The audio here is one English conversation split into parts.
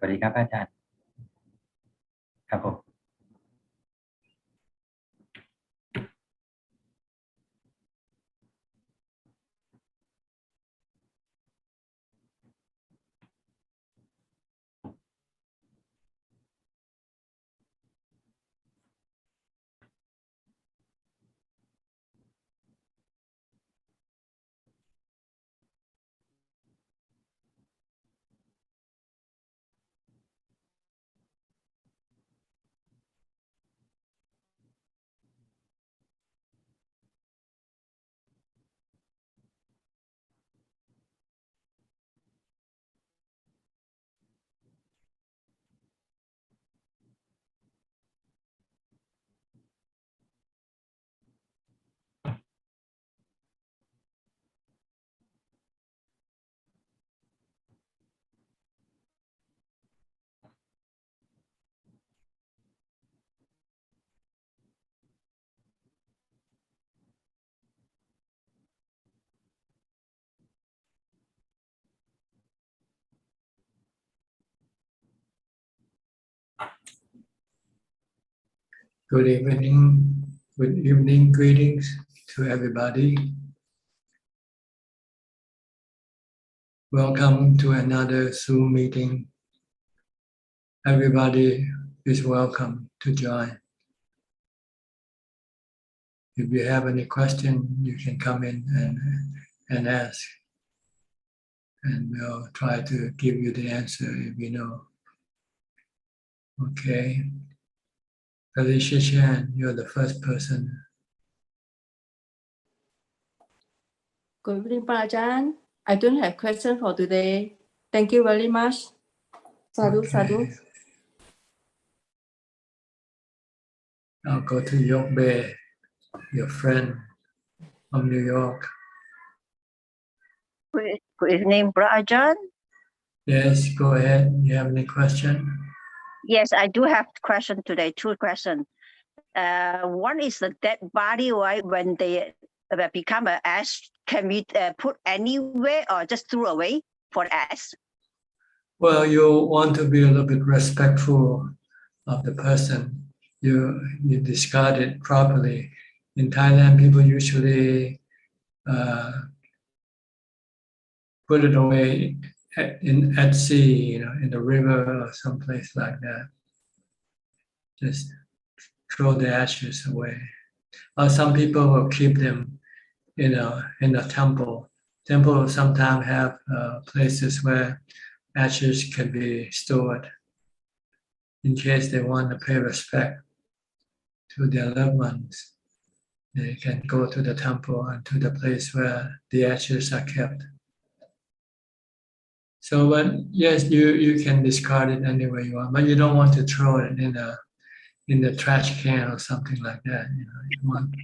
สวัสดีครับอาจารย์ครับผม Good evening greetings to everybody. Welcome to another Zoom meeting. Everybody is welcome to join. If you have any question, you can come in and ask. And we'll try to give you the answer if we know. Okay. Felicia Chan, you're the first person. Good evening, Ajaan. I don't have question for today. Thank you very much. Sadhu, Okay. sadhu. I'll go to Yok Bay, your friend from New York. Good evening, Brother Ajaan. Yes, go ahead. You have any question? Yes, I do have question today. Two questions. One is the dead body, right? When they become an ash, can we put anywhere or just throw away for ash? Well, you want to be a little bit respectful of the person. You discard it properly. In Thailand, people usually put it away at sea, in the river or someplace like that. Just throw the ashes away. Or some people will keep them, in a temple. Temples sometimes have places where ashes can be stored in case they want to pay respect to their loved ones. They can go to the temple and to the place where the ashes are kept. So, but yes, you can discard it anywhere you want, but you don't want to throw it in the trash can or something like that. You want.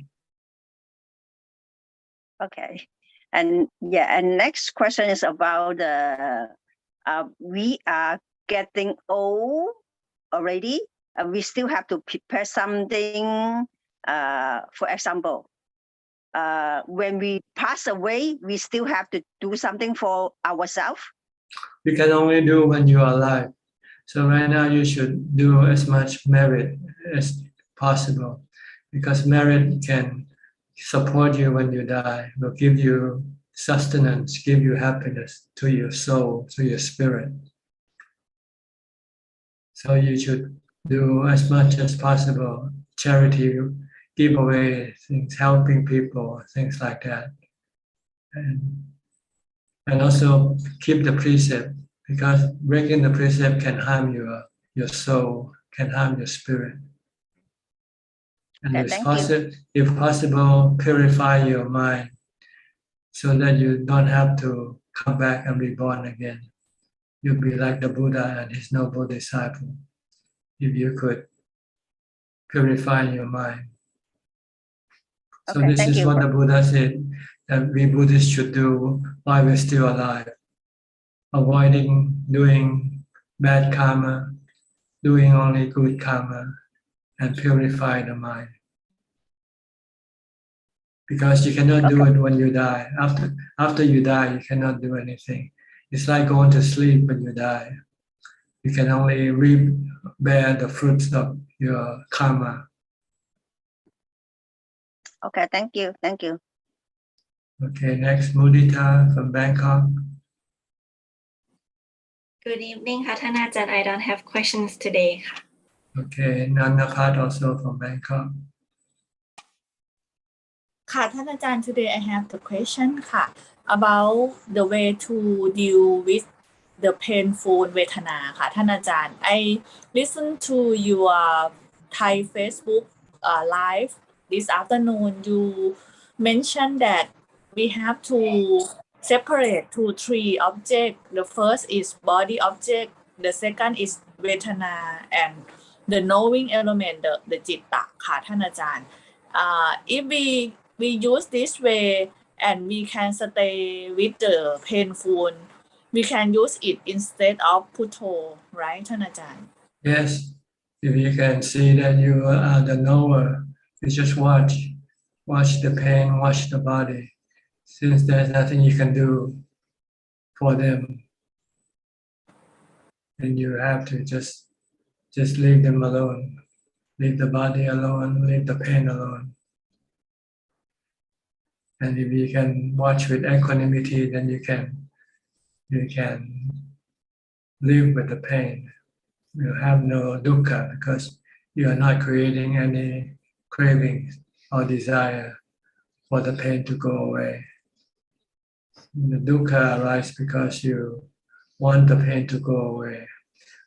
Okay, and next question is about we are getting old already. We still have to prepare something. For example, when we pass away, we still have to do something for ourselves. You can only do when you are alive. So right now you should do as much merit as possible, because merit can support you when you die, will give you sustenance, give you happiness to your soul, to your spirit. So you should do as much as possible charity, give away things, helping people, things like that. And also keep the precept, because breaking the precept can harm your soul, can harm your spirit. And if possible, purify your mind so that you don't have to come back and be born again. You'll be like the Buddha and his noble disciple if you could purify your mind. So Okay, this is what the Buddha said that we Buddhists should do while we're still alive. Avoiding doing bad karma, doing only good karma, and purify the mind. Because you cannot do it when you die. After you die, you cannot do anything. It's like going to sleep when you die. You can only bear the fruits of your karma. Okay, thank you. Thank you. Okay, next, Mudita from Bangkok. Good evening ค่ะท่านอาจารย์ I don't have questions today ค่ะ Okay, Nanapat also from Bangkok. ค่ะท่านอาจารย์ today I have the question ค่ะ about the way to deal with the painful เวทนาค่ะท่านอาจารย์ I listen to your Thai Facebook live this afternoon. You mentioned that we have to separate to three objects. The first is body object, the second is เวทนา and the knowing element, the จิตตะค่ะท่านอาจารย์ if we use this way and we can stay with the painful, we can use it instead of Putto, right ท่านอาจารย์ Yes, if you can see that you are the knower, you just watch the pain, watch the body. Since there's nothing you can do for them, then you have to just leave them alone. Leave the body alone, leave the pain alone. And if you can watch with equanimity, then you can live with the pain. You have no dukkha because you are not creating any cravings or desire for the pain to go away. The dukkha arises because you want the pain to go away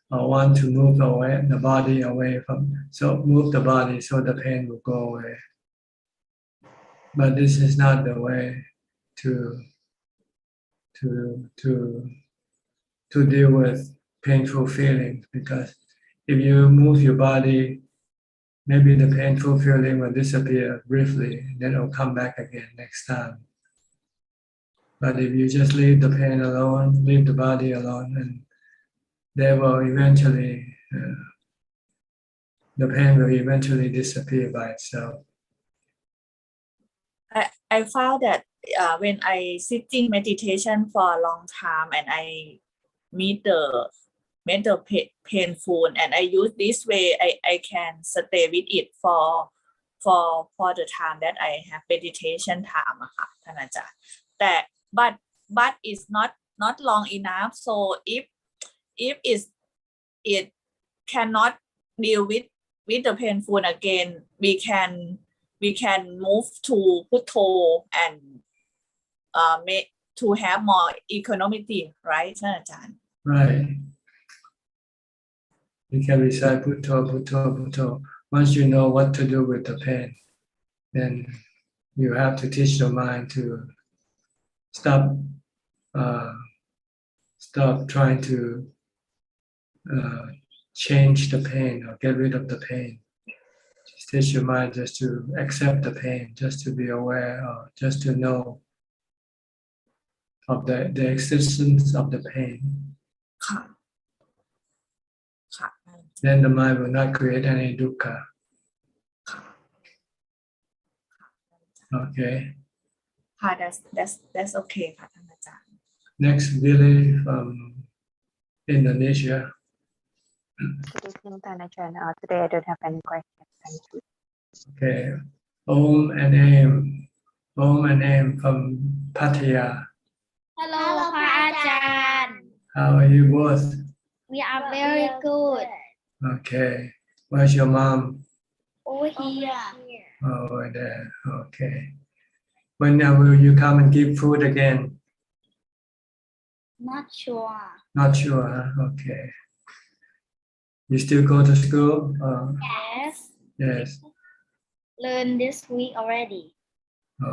or want to move away the body away from, so move the body so the pain will go away. But this is not the way to deal with painful feelings, because if you move your body, maybe the painful feeling will disappear briefly, then it will come back again next time. But if you just leave the pain alone, leave the body alone, and they will eventually, the pain will eventually disappear by itself. I found that when I sitting meditation for a long time and I meet the painful and I use this way, I can stay with it for the time that I have meditation time อะค่ะท่านอาจารย์แต่ but it's not long enough, so if it cannot deal with the painful again, we can move to Putto and make to have more equanimity, right ท่านอาจารย์ Right. You can recite Putto, Putto, Putto. Once you know what to do with the pain, then you have to teach your mind to stop trying to change the pain or get rid of the pain. Just teach your mind just to accept the pain, just to be aware, or just to know of the existence of the pain. ค่ะค่ะ Then the mind will not create any dukkha. Okay. ค่ะ that's okay ค่ะท่านอาจารย์ Next, Billy from Indonesia. Good evening, Dhammatalk. Today I don't have any questions. Thank you. Okay. Om and Aim. Om and Aim from Pattaya. Hello, พระอาจารย์ How are you both? We are very good. Okay. Where's your mom? Over here. Over there. Okay. When will you come and give food again? Not sure. Not sure, huh? Okay. You still go to school? Yes. Yes. Learn this week already.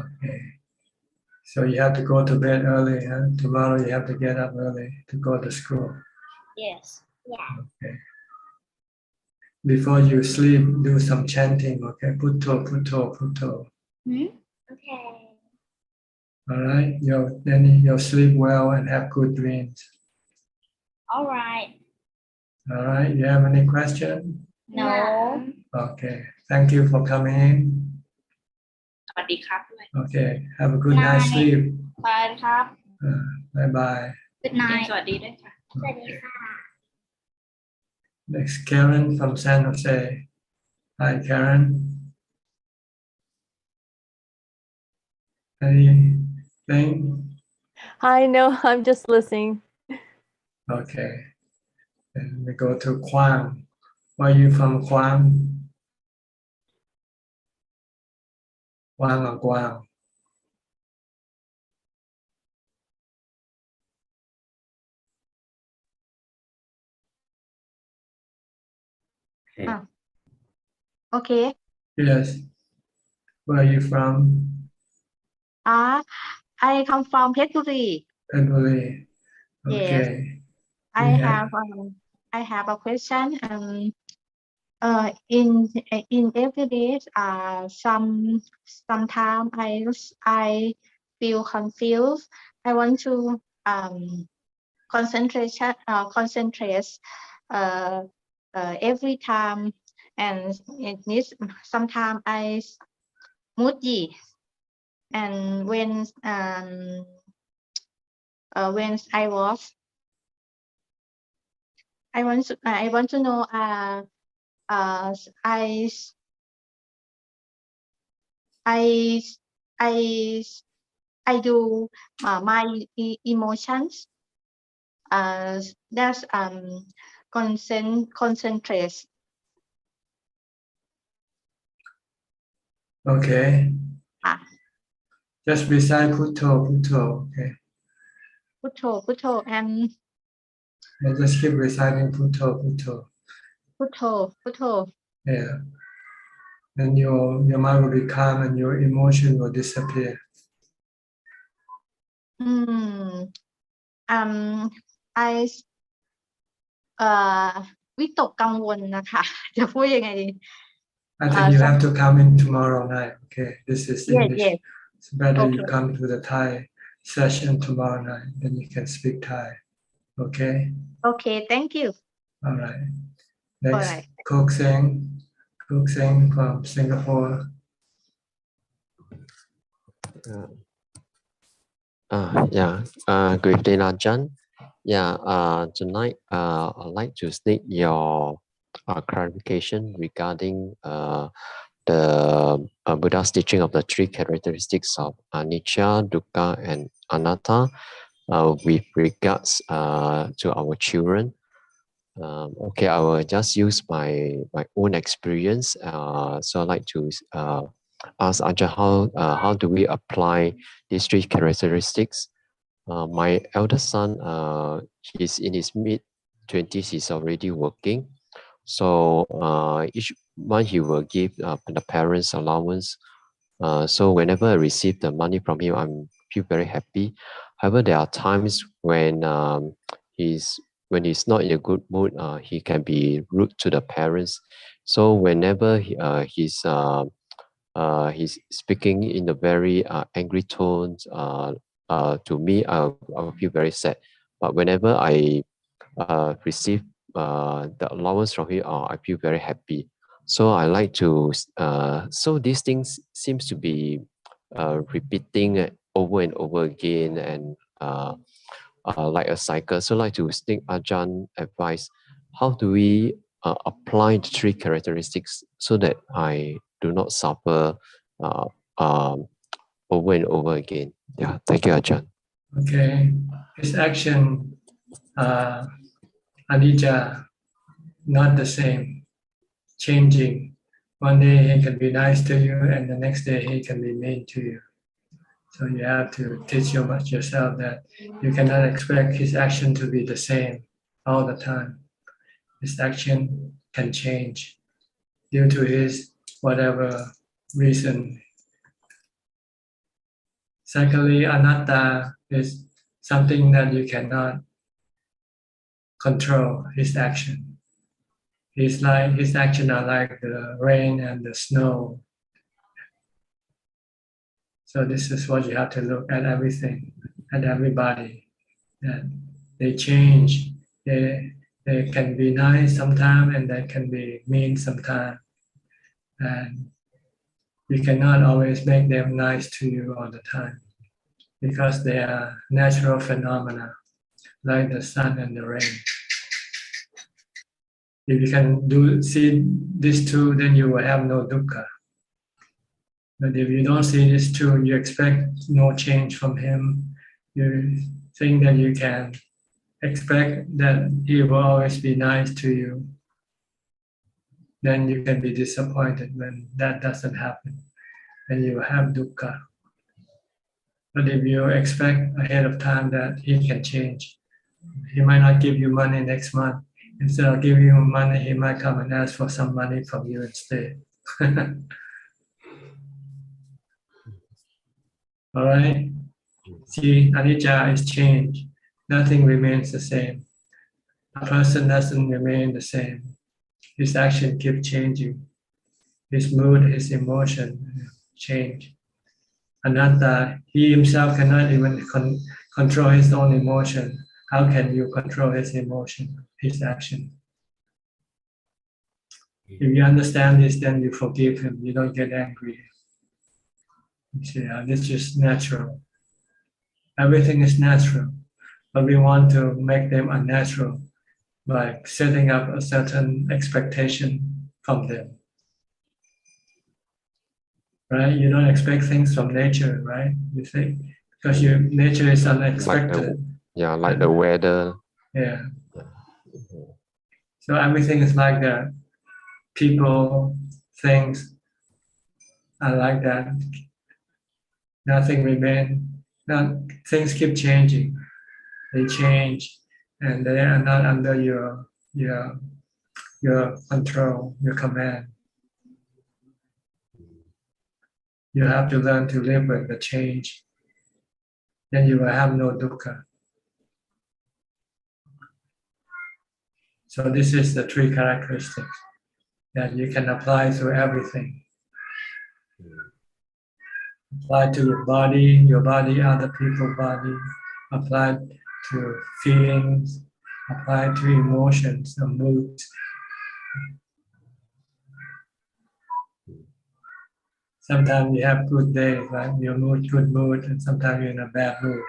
Okay. So you have to go to bed early, huh? Tomorrow you have to get up early to go to school. Yes. Yeah. Okay. Before you sleep, do some chanting, okay? Putto, Putto, Putto. Okay. All right? Then you'll sleep well and have good dreams. All right. All right? You have any question? No. Okay. Thank you for coming in. สวัสดีครับ Okay. Have a good night's sleep. ไปครับ Bye bye. Good night. สวัสดีด้วยค่ะ สวัสดีค่ะ Next, Karen from San Jose. Hi, Karen. Anything? Hi, no, I'm just listening. Okay. And we go to Kwang. Where are you from, Kwang? Kwang or Guang? Okay. Okay. Yes. Where are you from? I come from Phetchaburi. Phetchaburi. Yes. Okay. I Yeah. have a question. In every day, sometimes I feel confused. I want to concentrate every time, and it needs sometimes I moody, and when I want to know I do my emotions that's concentrate. Okay. Just recite Putto, Putto. Okay. Putto and Just keep reciting Putto, Putto. Yeah. And your mind will be calm and your emotion will disappear. I วิตกกังวลนะคะจะพูดยังไงดี I think you have to come in tomorrow night. Okay, this is English. Yes. It's better Okay. you come to the Thai session tomorrow night, then you can speak Thai. Okay. Okay, thank you. All right. Next, All right. Kok Seng from Singapore. Good evening, Ajahn. Tonight I'd like to state your clarification regarding the Buddha's teaching of the three characteristics of anicca, dukkha, and anatta with regards to our children. Okay, I will just use my own experience. So I'd like to ask Ajahn, how do we apply these three characteristics? My eldest son, he's in his mid-20s, he's already working. So each month he will give the parents allowance. So whenever I receive the money from him, I feel very happy. However, there are times when he's not in a good mood, he can be rude to the parents. So whenever he's speaking in a very angry tone to me, I'll feel very sad. But whenever I receive the allowance from him, I feel very happy. So I like to, so these things seems to be repeating over and over again and like a cycle. So I like to take Ajahn advice. How do we apply the three characteristics so that I do not suffer over and over again? Yeah, thank you, Ajahn. Okay. His action, anicca, not the same, changing. One day he can be nice to you and the next day he can be mean to you. So you have to teach yourself that you cannot expect his action to be the same all the time. His action can change due to his whatever reason. Secondly, anatta is something that you cannot control his action. His action are like the rain and the snow. So this is what you have to look at everything and everybody. And they change. They can be nice sometimes and they can be mean sometimes. And you cannot always make them nice to you all the time because they are natural phenomena like the sun and the rain. If you can see this too, then you will have no dukkha. But if you don't see this too, you expect no change from him. You think that you can expect that he will always be nice to you. Then you can be disappointed when that doesn't happen, and you have dukkha. But if you expect ahead of time that he can change, he might not give you money next month. Instead of giving you money, he might come and ask for some money from you instead. All right? See, anicca is change. Nothing remains the same. A person doesn't remain the same. His action keeps changing. His mood, his emotion change. Anatta, he himself cannot even control his own emotion. How can you control his emotion, his action? If you understand this, then you forgive him. You don't get angry. You say, this is just natural. Everything is natural, but we want to make them unnatural by setting up a certain expectation from them. Right? You don't expect things from nature, right? You think because your nature is unexpected. Like the weather. Yeah. So everything is like that. People, things are like that. Nothing remains. Things keep changing. They change, and they are not under your control, your command. You have to learn to live with the change. Then you will have no dukkha. So this is the three characteristics that you can apply to everything. Apply to your body, other people's body, apply to feelings, apply to emotions and moods. Sometimes you have good days, right? Your mood, good mood, and sometimes you're in a bad mood.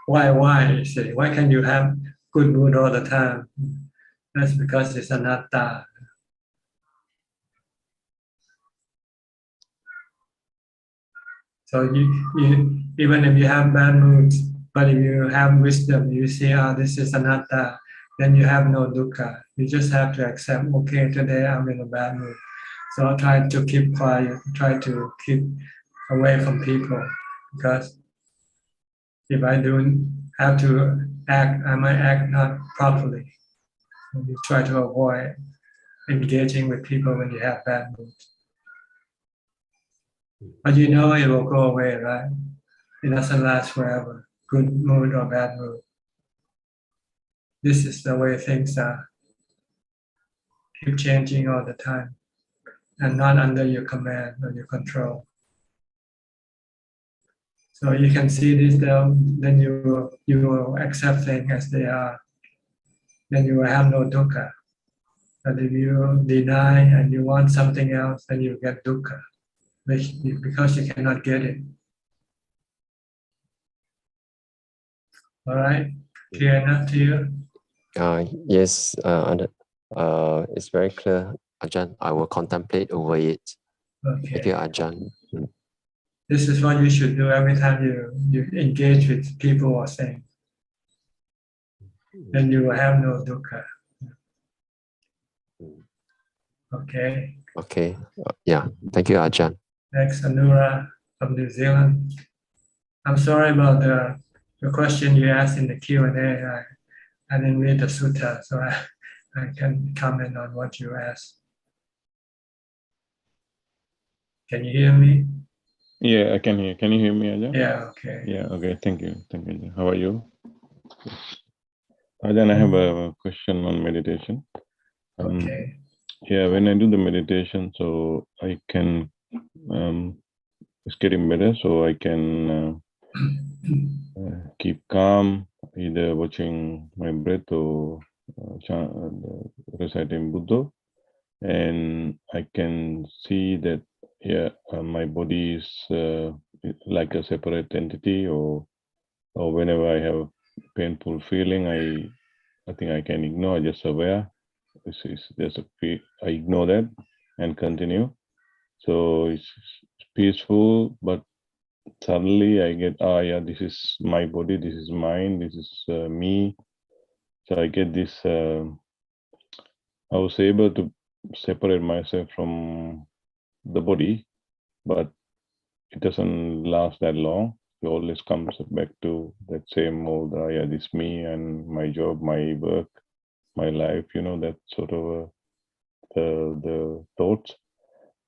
Why? You say, why can you have good mood all the time? That's because it's anatta. So you even if you have bad moods, but if you have wisdom, you see, this is anatta, then you have no dukkha. You just have to accept, okay, today I'm in a bad mood. So I try to keep quiet, try to keep away from people, because if I don't have to act, I might act not properly. So you try to avoid engaging with people when you have bad moods. But you know it will go away, right? It doesn't last forever, good mood or bad mood. This is the way things are. Keep changing all the time and not under your command or your control. So you can see this, then you will accept things as they are. Then you will have no dukkha. But if you deny and you want something else, then you get dukkha, because you cannot get it. All right, clear enough to you? Yes, it's very clear, Ajahn. I will contemplate over it. Okay. Thank you, Ajahn. This is what you should do every time you engage with people or things. Then you will have no dukkha. Okay. Okay. Yeah. Thank you, Ajahn. Next, Anura from New Zealand. I'm sorry about the question you asked in the Q&A. I didn't read the sutta, so I can comment on what you asked. Can you hear me? Yeah, I can hear. Can you hear me, Ajahn? Yeah, okay. Yeah, okay. Thank you. Thank you. How are you? Ajahn, I have a question on meditation. Okay. Yeah, when I do the meditation, so I can, it's getting better, so I can keep calm, either watching my breath or reciting Buddha. And I can see that, yeah, my body is like a separate entity, or whenever I have painful feeling, nothing I can ignore, just aware. This is just I ignore that and continue. So it's peaceful, but suddenly I get, yeah, this is my body, this is mine, this is me. So I get this, I was able to separate myself from the body, but it doesn't last that long. It always comes back to that same old, yeah, this me and my job, my work, my life, that sort of the thoughts.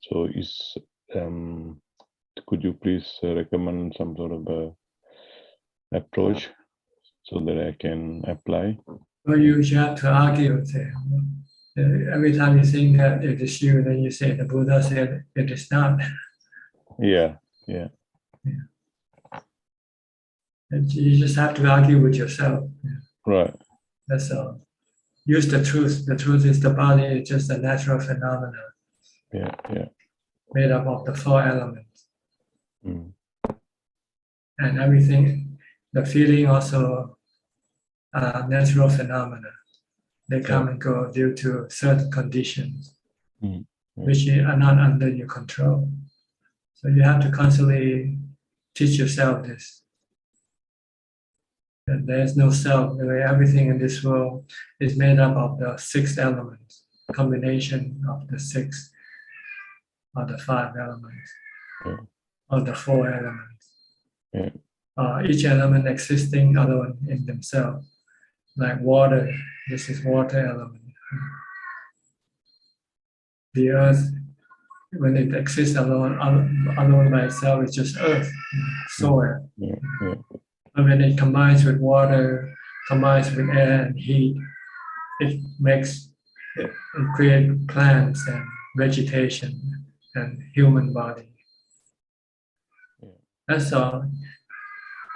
So is, could you please recommend some sort of approach so that I can apply? Well, you have to argue with them. Every time you think that it is you, then you say the Buddha said it is not. Yeah. And you just have to argue with yourself. Right. That's all. Use the truth. The truth is the body is just a natural phenomenon. Yeah. Made up of the 4 elements. Mm. And everything, the feeling also natural phenomena. They come and go due to certain conditions, which are not under your control. So you have to constantly teach yourself this. That there is no self. Everything in this world is made up of the 6 elements, combination of the 6 or the 5 elements, or the 4 elements. Each element existing alone in themselves. Like water, this is water element. The earth, when it exists alone by itself, it's just earth, soil. But when it combines with water, combines with air and heat, it creates plants and vegetation and human body. That's all.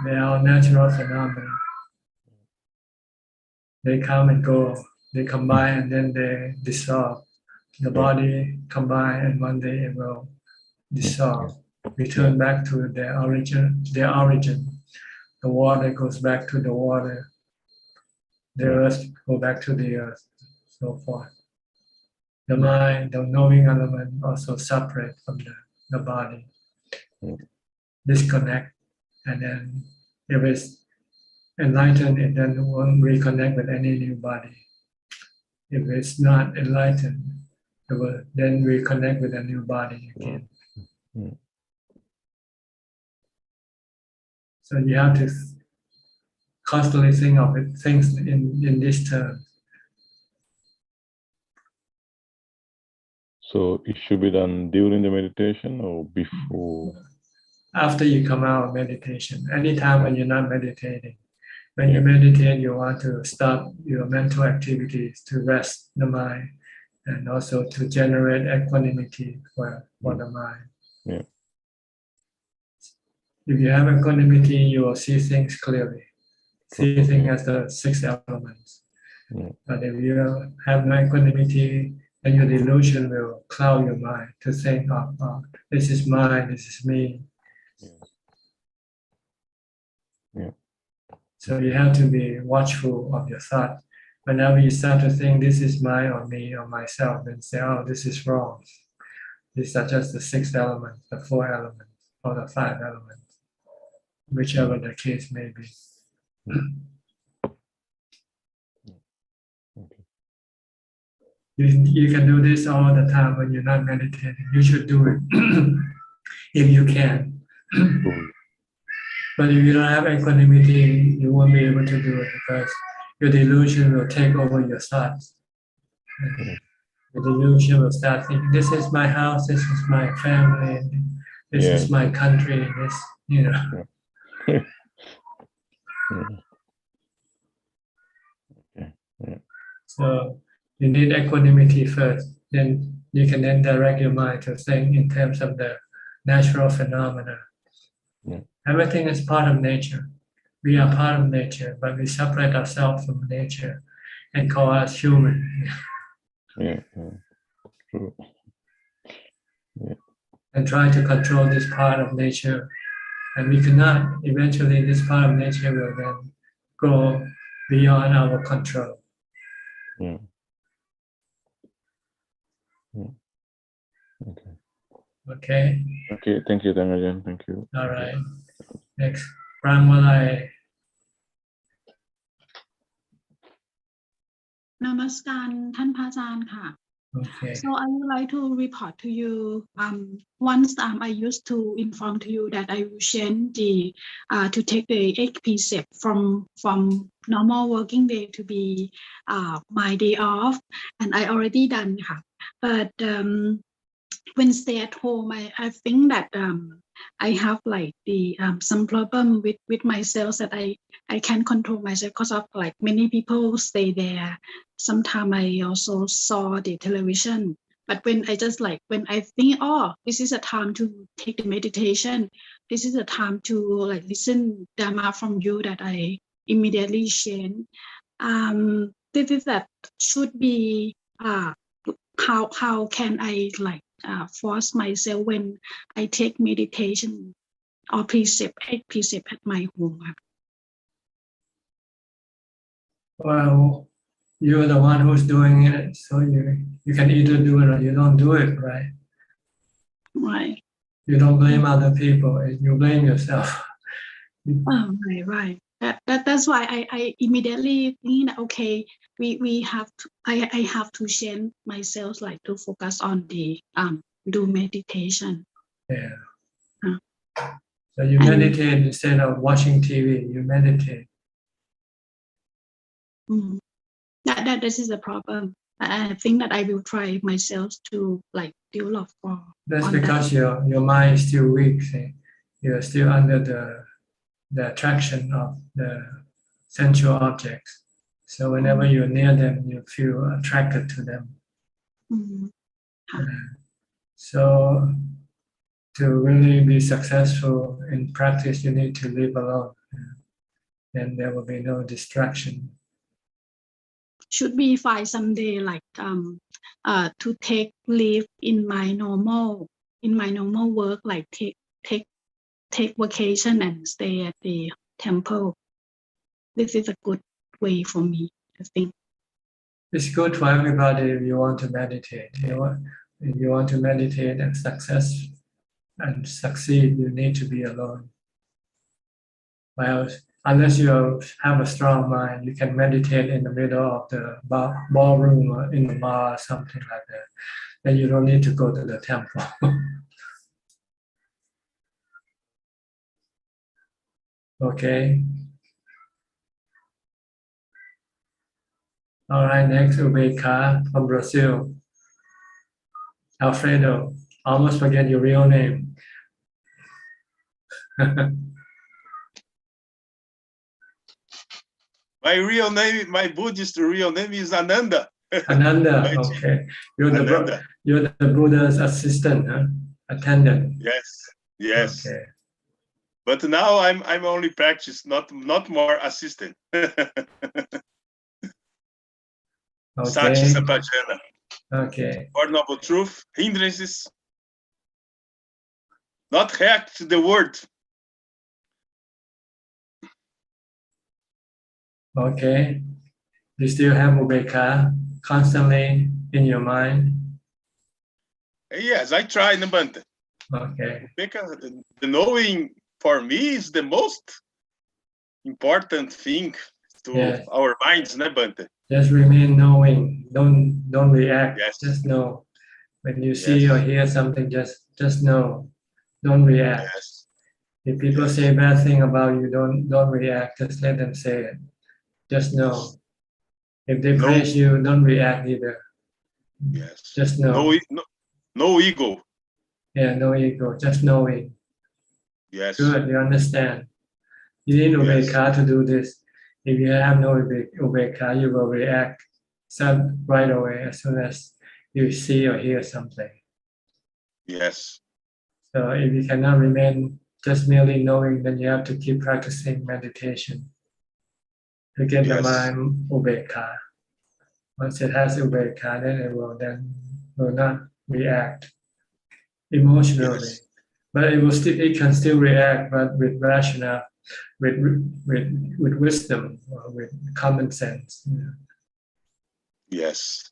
They are natural phenomena. They come and go, they combine and then they dissolve. The body combine and one day it will dissolve, return back to their origin. The water goes back to the water. The earth go back to the earth, so forth. The mind, the knowing element also separate from the body. Disconnect, and then if it's enlightened, it then won't reconnect with any new body. If it's not enlightened, it will then reconnect with a new body again. So you have to constantly think of it, things in this term. So it should be done during the meditation or before? After you come out of meditation, anytime when you're not meditating. When you meditate, you want to stop your mental activities to rest the mind and also to generate equanimity for the mind. If you have equanimity, you will see things clearly. See things as the 6 elements. But if you have no equanimity, then your delusion will cloud your mind to think, oh, this is mine, this is me. So you have to be watchful of your thought. Whenever you start to think this is mine or me or myself, then say, oh, this is wrong. These are just the 6 elements, the 4 elements, or the 5 elements, whichever the case may be. You can do this all the time when you're not meditating. You should do it if you can. But if you don't have equanimity, you won't be able to do it because your delusion will take over your thoughts. The delusion will start thinking, this is my house, this is my family, this is my country, this, So you need equanimity first. Then you can then direct your mind to think in terms of the natural phenomena. Everything is part of nature. We are part of nature, but we separate ourselves from nature and call us human. True. And try to control this part of nature. And we cannot. Eventually, this part of nature will then go beyond our control. Yeah. Okay. Okay. Okay. Thank you, Ajahn. Thank you. All right. Next, Pranmalai. Namaskar ท่านพระอาจารย์ค่ะ Okay. So I would like to report to you. Once I used to inform to you that I will change the to take the 8 precept from normal working day to be my day off, and I already done ค่ะ But when stay at home, I think that I have like the some problem with myself that I can't control myself because of like many people stay there. Sometimes I also saw the television, but when I just like when I think, oh, this is a time to take the meditation, this is a time to like listen Dhamma from you, that I immediately change. This is that should be how can I like force myself when I take meditation or precept 8 precept at my home. Well, you're the one who's doing it, so you can either do it or you don't do it, right? Right. You don't blame other people, you blame yourself. Oh, right. That's why I immediately think that, okay, we have to I have to change myself like to focus on the do meditation. Yeah. So you meditate instead of watching TV. You meditate. That this is a problem. I think that I will try myself to like develop for. That's because your mind is still weak. See? You're still under the attraction of the sensual objects. So whenever you're near them, you feel attracted to them. So to really be successful in practice, you need to live alone. Then there will be no distraction. Should we find someday like to take leave in my normal work, like take vacation and stay at the temple? This is a good way for me, I think. It's good for everybody if you want to meditate. If you want to meditate and succeed, you need to be alone. Well, unless you have a strong mind, you can meditate in the middle of the ballroom or in the bar or something like that. Then you don't need to go to the temple. Okay. All right, next, Ubeka from Brazil. Alfredo, almost forget your real name. My real name, my Buddhist real name is Ananda. Ananda, okay. You're the Buddha's assistant, huh? Attendant. Yes. Okay. But now I'm only practice, not more assistant. Sati Sampajana. Okay. Four Noble Truth, hindrances, not hack to the word. Okay. You still have Ubeka constantly in your mind? Yes, I try, Nabante. Okay. Because the knowing for me is the most important thing to our minds, Nabante. Just remain knowing. Don't react. Yes. Just know. When you see or hear something, just know. Don't react. Yes. If people say bad thing about you, don't react. Just let them say it. Just know. If they praise you, don't react either. Yes. Just know. No ego. Yeah, no ego. Just knowing. Yes. Good. You understand. You need Ubeka to do this. If you have no Ubeka, you will react right away as soon as you see or hear something. Yes. So if you cannot remain just merely knowing, then you have to keep practicing meditation to get the mind Ubeka. Once it has Ubeka, then it will not react emotionally. But it can still react, but with rationale, with wisdom, or with common sense. Yes.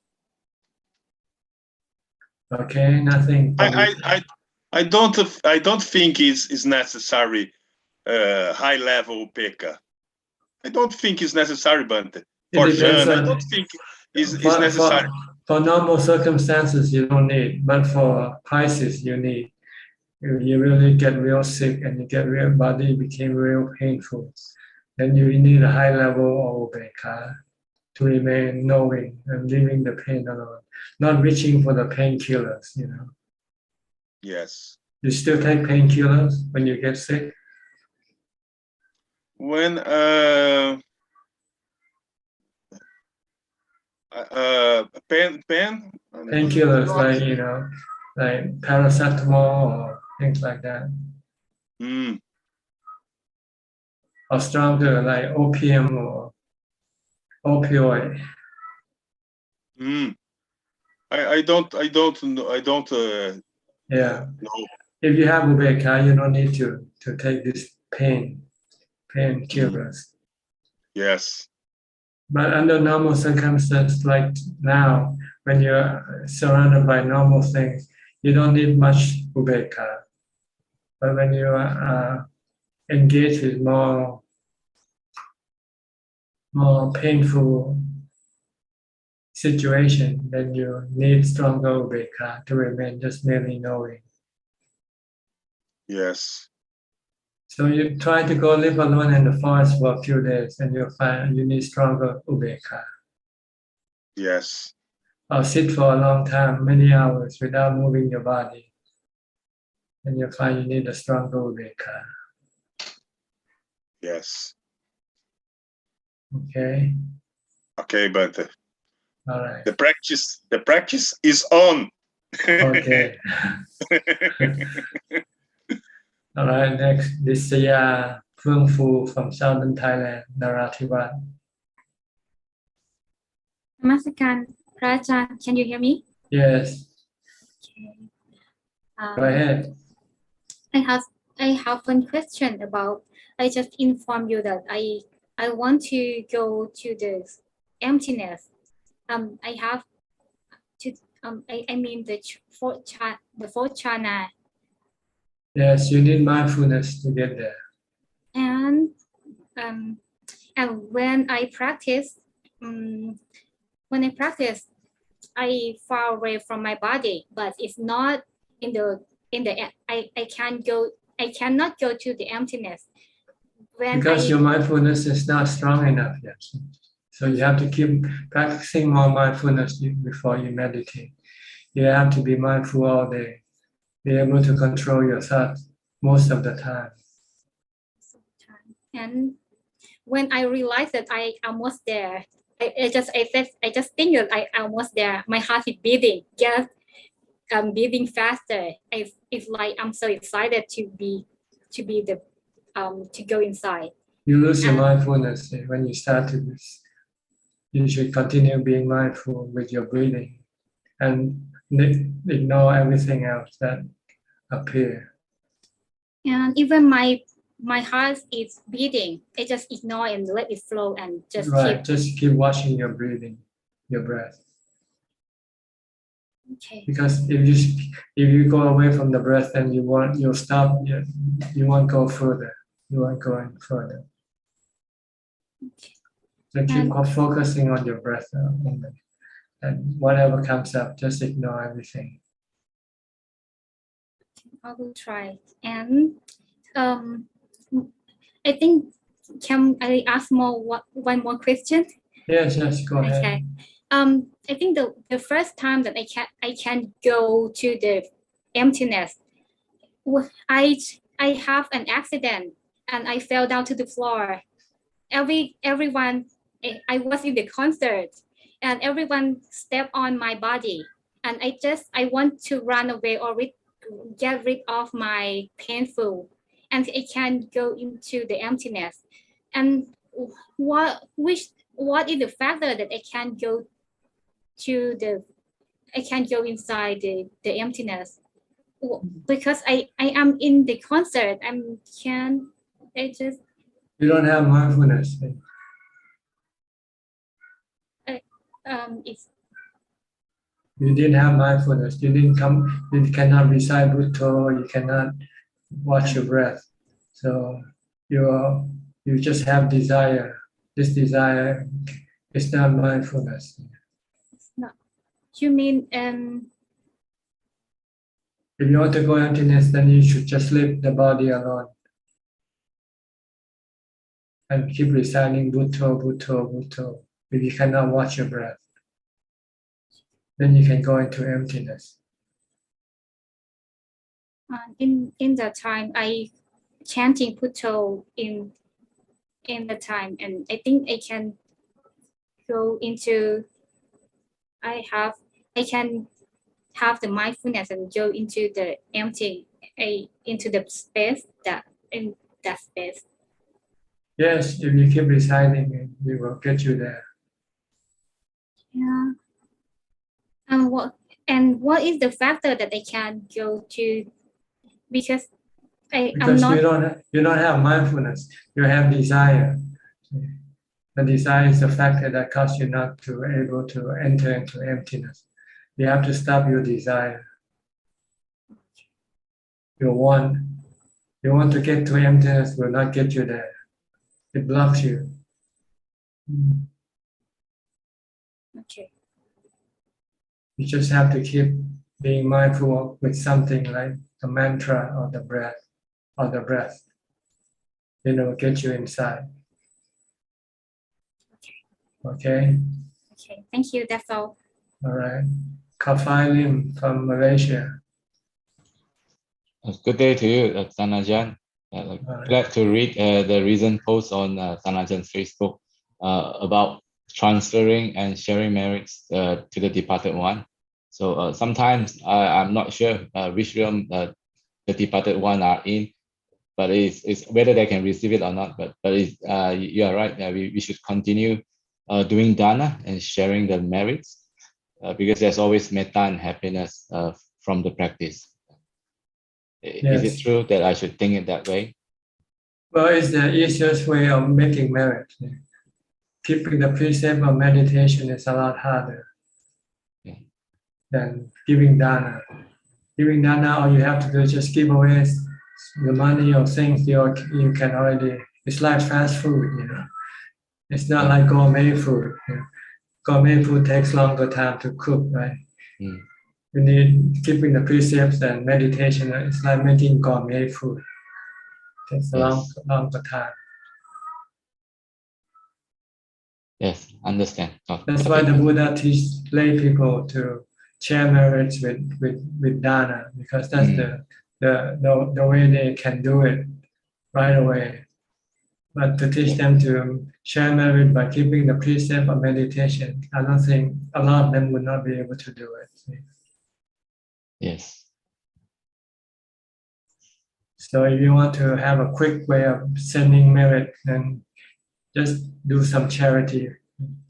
Okay, nothing. I don't think it's necessary high level upekkha. I don't think it's necessary, Bante. For Zen, I don't think it's necessary. For normal circumstances, you don't need, but for crisis, you need. You really get real sick and you get real body became real painful. Then you need a high level of upekkha to remain knowing and leaving the pain alone, not reaching for the painkillers, you know. Yes. You still take painkillers when you get sick? When painkillers like, you know, like paracetamol or things like that. Or stronger like opium or opioid. I don't Yeah. know. If you have upekkha, you don't need to take this painkillers. Yes. But under normal circumstances like now, when you're surrounded by normal things, you don't need much upekkha. But when you are engaged with more painful situation, then you need stronger upekkha to remain just merely knowing. Yes. So you try to go live alone in the forest for a few days, and you'll find you need stronger upekkha. Yes. Or sit for a long time, many hours, without moving your body, and you'll find you need a stronger upekkha. Yes. Okay. Okay, but All right. the practice is on. Okay. All right. Next, Disaya Phương Phu from Southern Thailand, Narathiwat. Namaskar, Ajaan, can you hear me? Yes. Okay. Go ahead. I have one question about. I just informed you that I want to go to the emptiness. I have to. I mean the fourth chana. Yes, you need mindfulness to get there. And when I practice, I far away from my body, but it's not in the I cannot go to the emptiness. Because your mindfulness is not strong enough yet. So you have to keep practicing more mindfulness before you meditate. You have to be mindful all day. Be able to control your thoughts most of the time. And when I realize that I almost there, I just think that I almost there. My heart is beating, just beating faster. It's like I'm so excited to go inside. You lose your mindfulness when you start to this. You should continue being mindful with your breathing and ignore everything else that appears. And even my heart is beating. I just ignore and let it flow and just keep watching your breathing, your breath. Okay. Because if you go away from the breath, then you'll stop. You won't go further. You won't go any further. Okay. So keep focusing on your breath only, and whatever comes up, just ignore everything. I will try. And I think, can I ask one more question? Yes, go ahead. Okay. I think the first time that I can go to the emptiness, I have an accident and I fell down to the floor. Everyone, I was in the concert and everyone stepped on my body, and I want to run away or get rid of my painful, and I can go into the emptiness. And what is the factor that I can go inside the emptiness? Because I am in the concert. You don't have mindfulness. If You didn't have mindfulness. You cannot recite Buddha. You cannot watch your breath. So you just have desire. This desire is not mindfulness. it's not, you mean If you want to go emptiness, then you should just leave the body alone and keep reciting Buddha, Buddha, Buddha. If you cannot watch your breath, then you can go into emptiness. in the time I chanting Putto in the time, and I think I can go into I can have the mindfulness and go into the empty into the space that in that space. Yes, if you keep reciting, it will get you there. Yeah. What is the factor that I can go to? Because I'm Because not. you don't have mindfulness. You have desire. The desire is the factor that causes you not to able to enter into emptiness. You have to stop your desire. You want to get to emptiness will not get you there. It blocks you. Okay. You just have to keep being mindful with something like the mantra or the breath. It will get you inside. Okay? Okay, thank you. That's all. All right. Kafai Lim from Malaysia. Good day to you, Ajaan. Glad to read the recent post on Ajaan's Facebook about transferring and sharing merits to the departed one. So sometimes I'm not sure which realm the departed one are in, but it's whether they can receive it or not. But you are right. We should continue doing dana and sharing the merits because there's always metta and happiness from the practice. Yes. Is it true that I should think it that way? Well, it's the easiest way of making merit. Keeping the precept of meditation is a lot harder than giving dana. Giving dana, all you have to do is just give away the money or things you can already. It's like fast food, you know. It's not like gourmet food. You know. Gourmet food takes longer time to cook, right? You need keeping the precepts and meditation. It's like making gourmet food. It takes a longer time. Yes, understand. That's why the Buddha teaches lay people to share merits with dana, because that's the way they can do it right away. But to teach them to share merit by keeping the precept of meditation, I don't think a lot of them would not be able to do it. Yes. So if you want to have a quick way of sending merit, then just do some charity,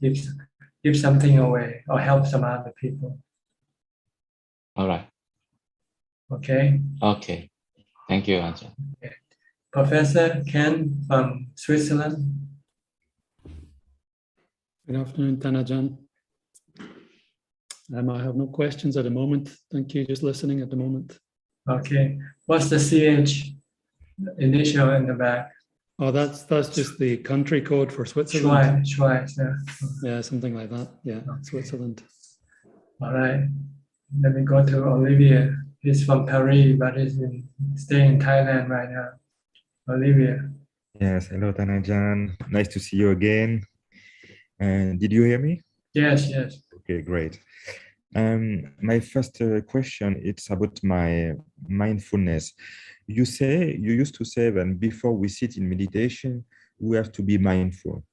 give something away, or help some other people. All right. Okay. Okay. Thank you, Ajaan. Okay. Professor Ken from Switzerland. Good afternoon, Ajaan. I have no questions at the moment. Thank you. Just listening at the moment. Okay. What's the CH initial in the back? Oh, that's just the country code for Switzerland. Schweiz, yeah. Yeah, something like that. Yeah, okay. Switzerland. All right. Let me go to Olivia. He's from Paris, but he's staying in Thailand right now. Olivia. Yes, hello, Ajaan. Nice to see you again. Did you hear me? Yes. Okay, great. My first question, it's about my mindfulness. You used to say that before we sit in meditation, we have to be mindful.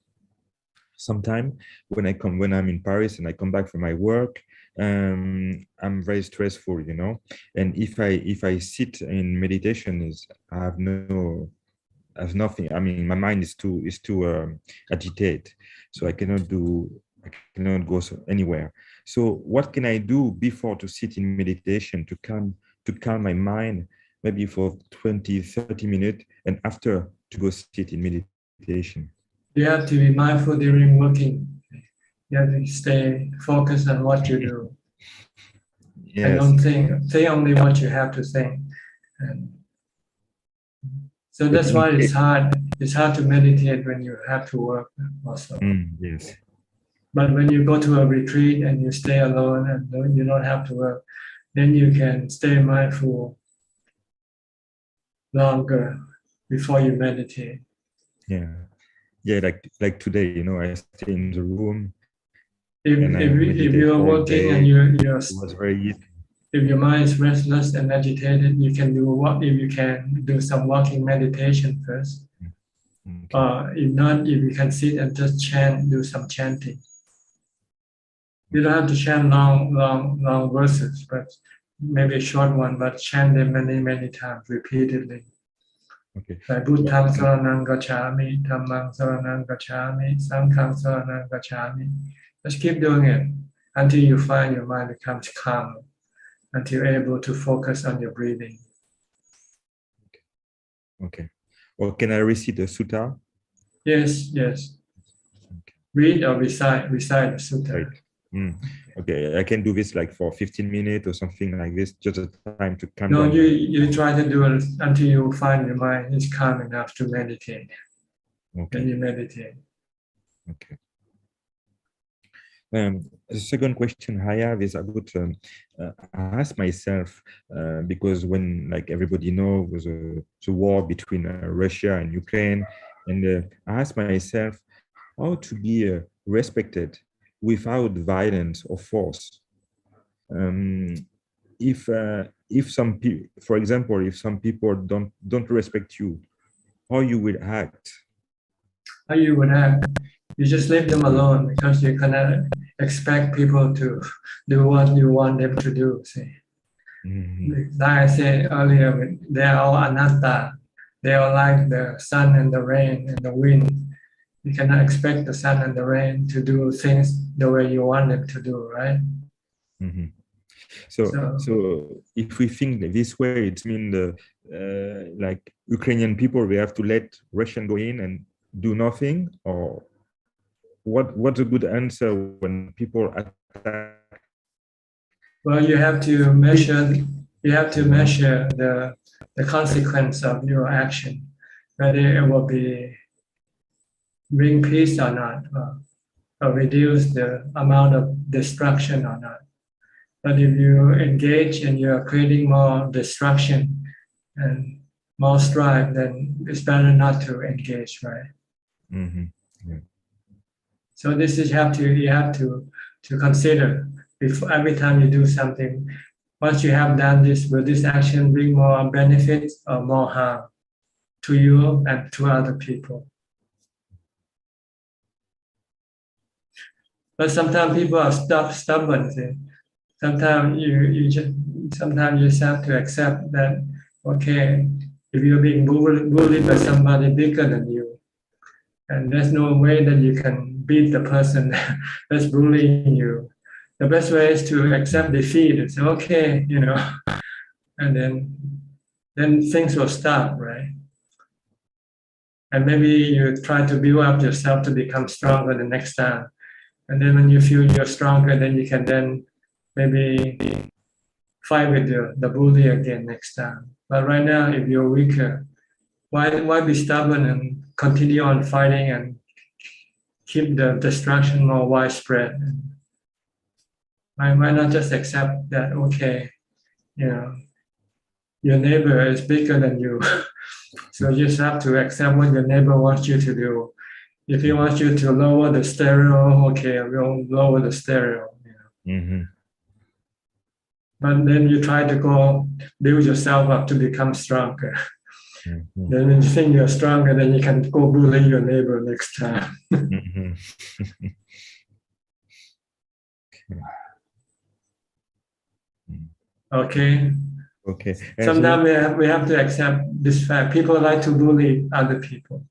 Sometimes when I'm in Paris and I come back from my work, I'm very stressful, you know. And if I sit in meditation, I have nothing. I mean, my mind is too agitated, so I cannot go anywhere. So what can I do before to sit in meditation to calm my mind, maybe for 20-30 minutes, and after to go sit in meditation? You have to be mindful during working. You have to stay focused on what you do. And Yes. don't think only what you have to think. And so that's why it's hard. It's hard to meditate when you have to work also. Yes. But when you go to a retreat and you stay alone and you don't have to work, then you can stay mindful longer before you meditate. Yeah. Yeah, like today, you know, I stay in the room. If you're working and it was very easy. If your mind is restless and agitated, you can do some walking meditation first. If not, if you can sit and just chant, do some chanting. You don't have to chant long verses, but maybe a short one, but chant them many times repeatedly. Okay. Like Buddhang saranang gacchami, Dhammang saranang gacchami, Sanghang saranang gacchami. Just keep doing it until you find your mind becomes calm, until you're able to focus on your breathing. Okay. Or can I recite the sutta? Yes. Read or recite the sutta. Right. Okay, I can do this like for 15 minutes or something like this, just a time to calm No, down. you try to do it until you find your mind is calm enough to meditate. Okay. Then you meditate. Okay. The second question I have is about I ask myself because when like everybody knows the war between Russia and Ukraine, and I ask myself how to be respected without violence or force. If some people, for example, if some people don't respect you, how you will act? How you would act? You just leave them alone because you cannot expect people to do what you want them to do. See, like I said earlier, they are all anatta. They are like the sun and the rain and the wind. You cannot expect the sun and the rain to do things the way you want them to do, right? So if we think this way, it means like Ukrainian people, we have to let Russian go in and do nothing, or what's a good answer when people attack? Well, you have to measure. You have to measure the consequence of your action, whether it will bring peace or not, or reduce the amount of destruction or not. But if you engage and you are creating more destruction and more strife, then it's better not to engage, right? Yeah. So this is you have to consider before every time you do something. Once you have done this, will this action bring more benefits or more harm to you and to other people? But sometimes people are stubborn. See? Sometimes you just have to accept that, okay, if you're being bullied by somebody bigger than you, and there's no way that you can beat the person that's bullying you. The best way is to accept defeat and say, okay, and then things will stop, right? And maybe you try to build up yourself to become stronger the next time. And then when you feel you're stronger, then you can then maybe fight with the bully again next time. But right now, if you're weaker, why be stubborn and continue on fighting and keep the destruction more widespread? Why not just accept that, okay, your neighbor is bigger than you. So you just have to accept what your neighbor wants you to do. If he wants you to lower the stereo, okay, we'll lower the stereo. But then you try to go build yourself up to become stronger. Then when you think you're stronger, then you can go bully your neighbor next time. Okay. Okay. Sometimes we have to accept this fact. People like to bully other people,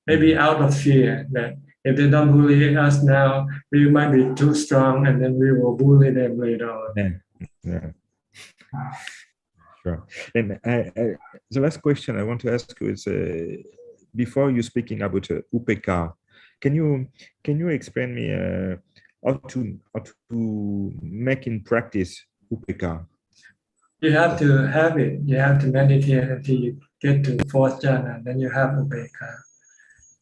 maybe out of fear that if they don't bully us now, we might be too strong, and then we will bully them later on. Yeah. Sure. And the last question I want to ask you is, before you speaking about UPK, can you explain me how to make in practice upekkha? You have to have it. You have to meditate until you get to fourth jhana, then you have upekkha.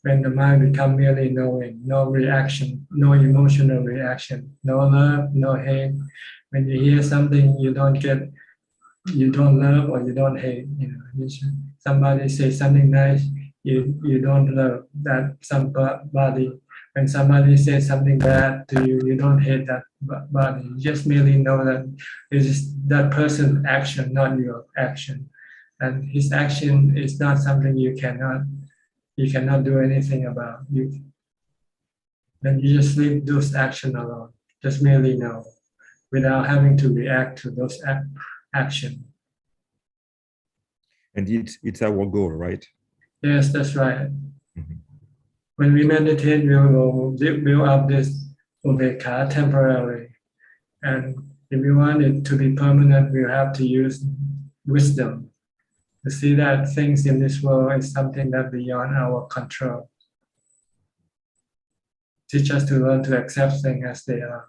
When the mind becomes merely knowing, no reaction, no emotional reaction, no love, no hate. When you hear something you don't love or you don't hate. Somebody say something nice, you don't love that somebody. When somebody says something bad to you, you don't hate that body. You just merely know that it is that person's action, not your action. And his action is not something you cannot do anything about. Then you just leave those actions alone. Just merely know, without having to react to those actions. And it's our goal, right? Yes, that's right. When we meditate, we will build up this upekkha temporarily. And if we want it to be permanent, we have to use wisdom to see that things in this world is something that beyond our control. Teach us to learn to accept things as they are.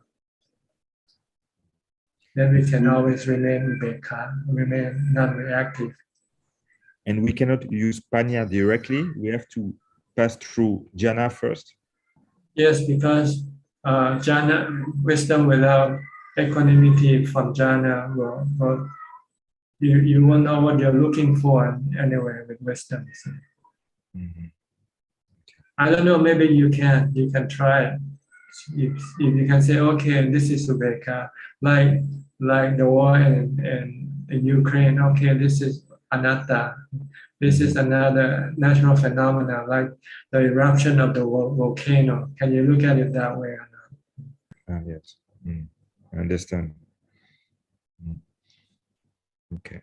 Then we can always remain upekkha, remain non-reactive. And we cannot use panya directly. We have to pass through jhana first. Yes, because jhana, wisdom without equanimity from jhana you won't know what you're looking for anyway with wisdom. I don't know, maybe you can try it. If you can say, okay, this is upekkha, like the war in Ukraine, okay, this is anatta. This is another natural phenomena, like the eruption of the volcano. Can you look at it that way or not? Yes, I understand. Okay.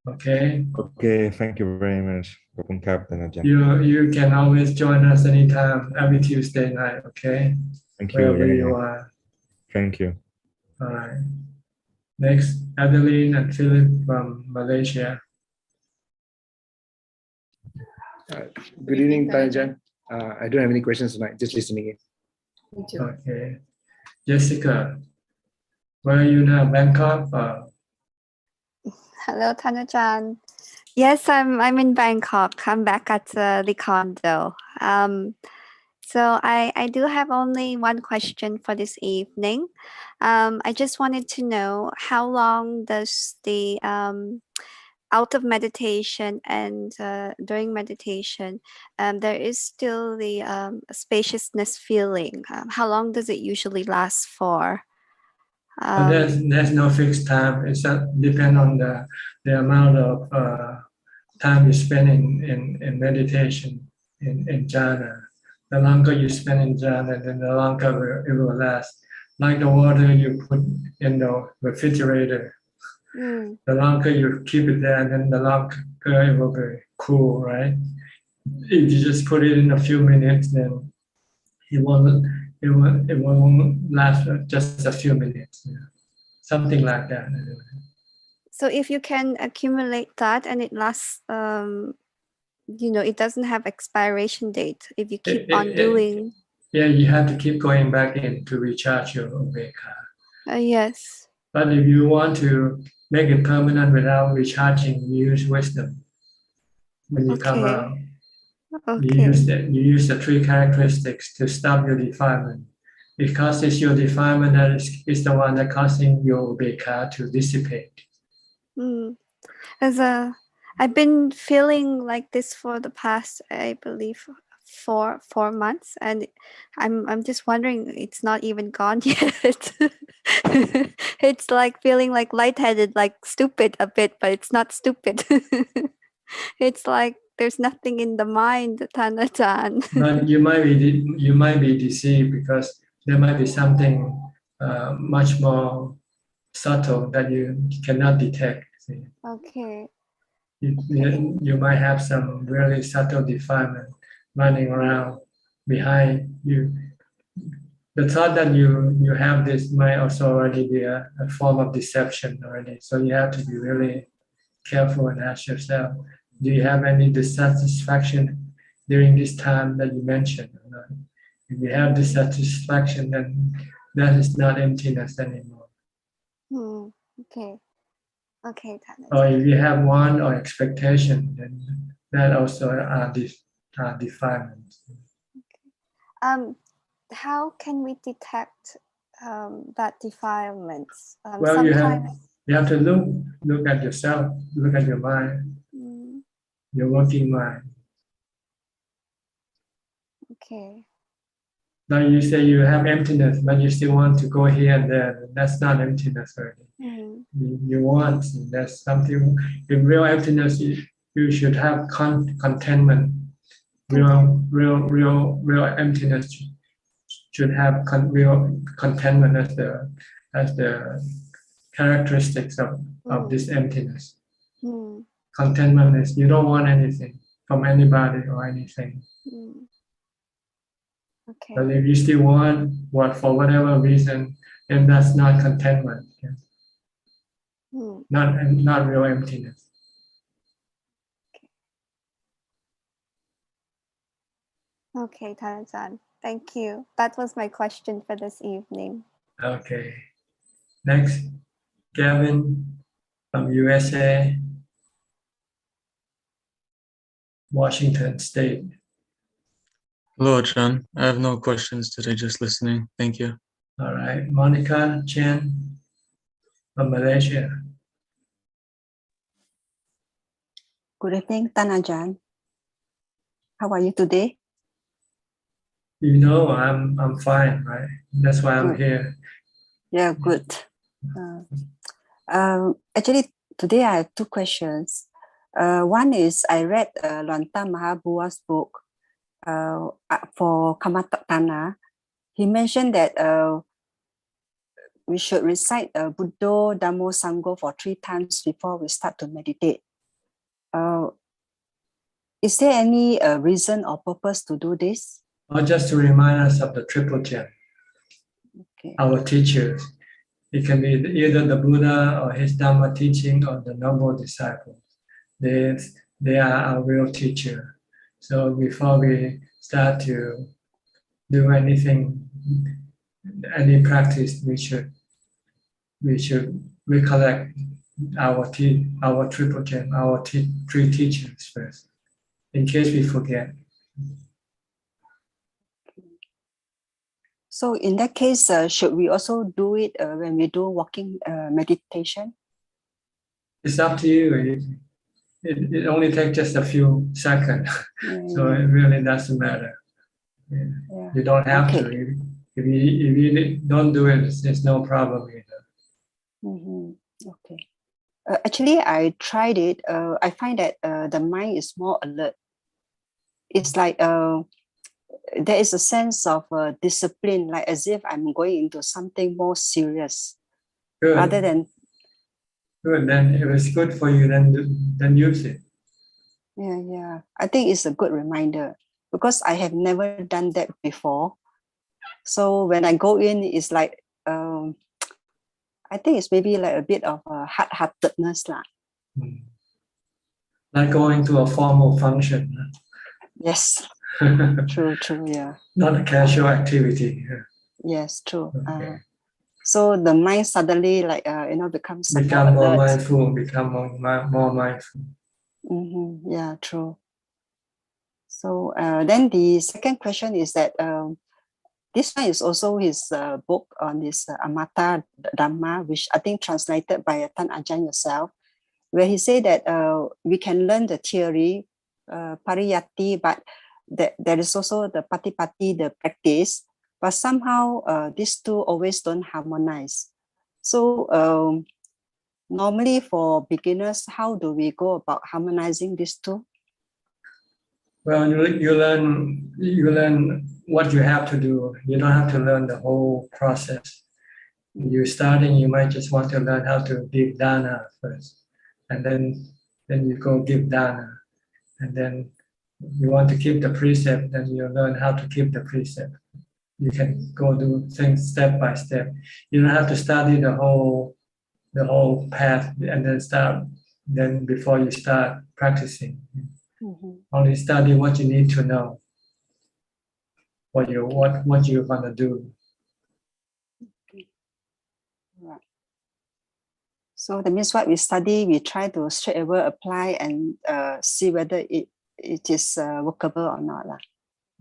Okay. Okay, thank you very much. You can always join us anytime, every Tuesday night, okay? Thank you. Wherever you are. Thank you. All right. Next, Adeline and Philip from Malaysia. Good evening, Ajaan. I don't have any questions tonight, just listening in. Okay. Jessica, where are you now? Bangkok? Hello, Ajaan. Yes, I'm in Bangkok. I'm back at the condo. So I do have only one question for this evening. I just wanted to know, how long does the out of meditation and during meditation, there is still the spaciousness feeling. How long does it usually last for? There's no fixed time. It depends on the amount of time you spend in meditation, in jhana. The longer you spend in jhana, then the longer it will last. Like the water you put in the refrigerator. The longer you keep it there, then the longer it will be cool, right? If you just put it in a few minutes, then it won't last just a few minutes. Something like that. So if you can accumulate that and it lasts, it doesn't have expiration date. If you keep on doing. Yeah, you have to keep going back in to recharge your upekkha. Yes. But if you want to make it permanent without recharging, you use wisdom. When you come out, you use the three characteristics to stop your defilement. Because it's your defilement that is the one that causing your upekkha to dissipate. I've been feeling like this for the past, I believe, 4 months, and I'm just wondering, it's not even gone yet. It's like feeling like lightheaded, like stupid a bit, but it's not stupid. It's like there's nothing in the mind, Ajaan. But you might be deceived, because there might be something much more subtle that you cannot detect. See? Okay. You might have some really subtle defilement running around behind you. The thought that you have this might also already be a form of deception already. So you have to be really careful and ask yourself, do you have any dissatisfaction during this time that you mentioned? If you have dissatisfaction, then that is not emptiness anymore. Okay. Okay, Or if you have want or expectation, then that also are defilements. How can we detect that defilements? Well, Sometimes. you have to look at yourself, look at your mind, your working mind. Okay. Now you say you have emptiness, but you still want to go here and there. That's not emptiness already. You want, that's something. In real emptiness, you should have contentment. Real emptiness should have real contentment as the characteristics of this emptiness. Contentment is you don't want anything from anybody or anything. Okay. But if you still want for whatever reason, then that's not contentment. Not real emptiness. Okay, Ajaan. Thank you. That was my question for this evening. Okay. Next, Gavin from USA, Washington State. Hello, Ajaan. I have no questions today, just listening. Thank you. All right. Monica Chen from Malaysia. Good evening, Ajaan. How are you today? You know, I'm fine, right? That's why I'm here. Yeah, good. Actually, today I have two questions. One is I read Luanta Mahabua's book for Kamatana. He mentioned that we should recite Buddho, Dhammo, Sangho for 3 times before we start to meditate. Is there any reason or purpose to do this? Or just to remind us of the triple gem, our teachers. It can be either the Buddha or his Dhamma teaching or the noble disciples. They are our real teacher. So before we start to do anything, any practice, we should recollect our triple gem, our 3 teachers first, in case we forget. So in that case, should we also do it when we do walking meditation? It's up to you. It only takes just a few seconds, so it really doesn't matter. Yeah. You don't have to. If you don't do it, there's no problem either. Okay. Actually, I tried it. I find that the mind is more alert. It's like there is a sense of discipline, like as if I'm going into something more serious. Good. Rather than. Good. Then if it's good for you, then use it. Yeah. I think it's a good reminder because I have never done that before. So when I go in, it's like I think it's maybe like a bit of hard-heartedness, Like going to a formal function. Yes. True. Yeah. Not a casual activity. Yes, true. Okay. So the mind suddenly becomes more mindful. Become more mindful. Yeah, true. So then the second question is that this one is also his book on this Amata Dhamma, which I think translated by Ajaan yourself, where he said that we can learn the theory, pariyatti, but there is also the patipatti, the practice, but somehow these two always don't harmonize. So normally for beginners, how do we go about harmonizing these two? Well, you learn what you have to do. You don't have to learn the whole process. You're starting, you might just want to learn how to give dana first, and then you go give dana, and then you want to keep the precept, then you learn how to keep the precept. You can go do things step by step. You don't have to study the whole path and then before you start practicing. Only study what you need to know, what you're gonna do. Right. So that means what we study, we try to straight away apply and see whether it is workable or not.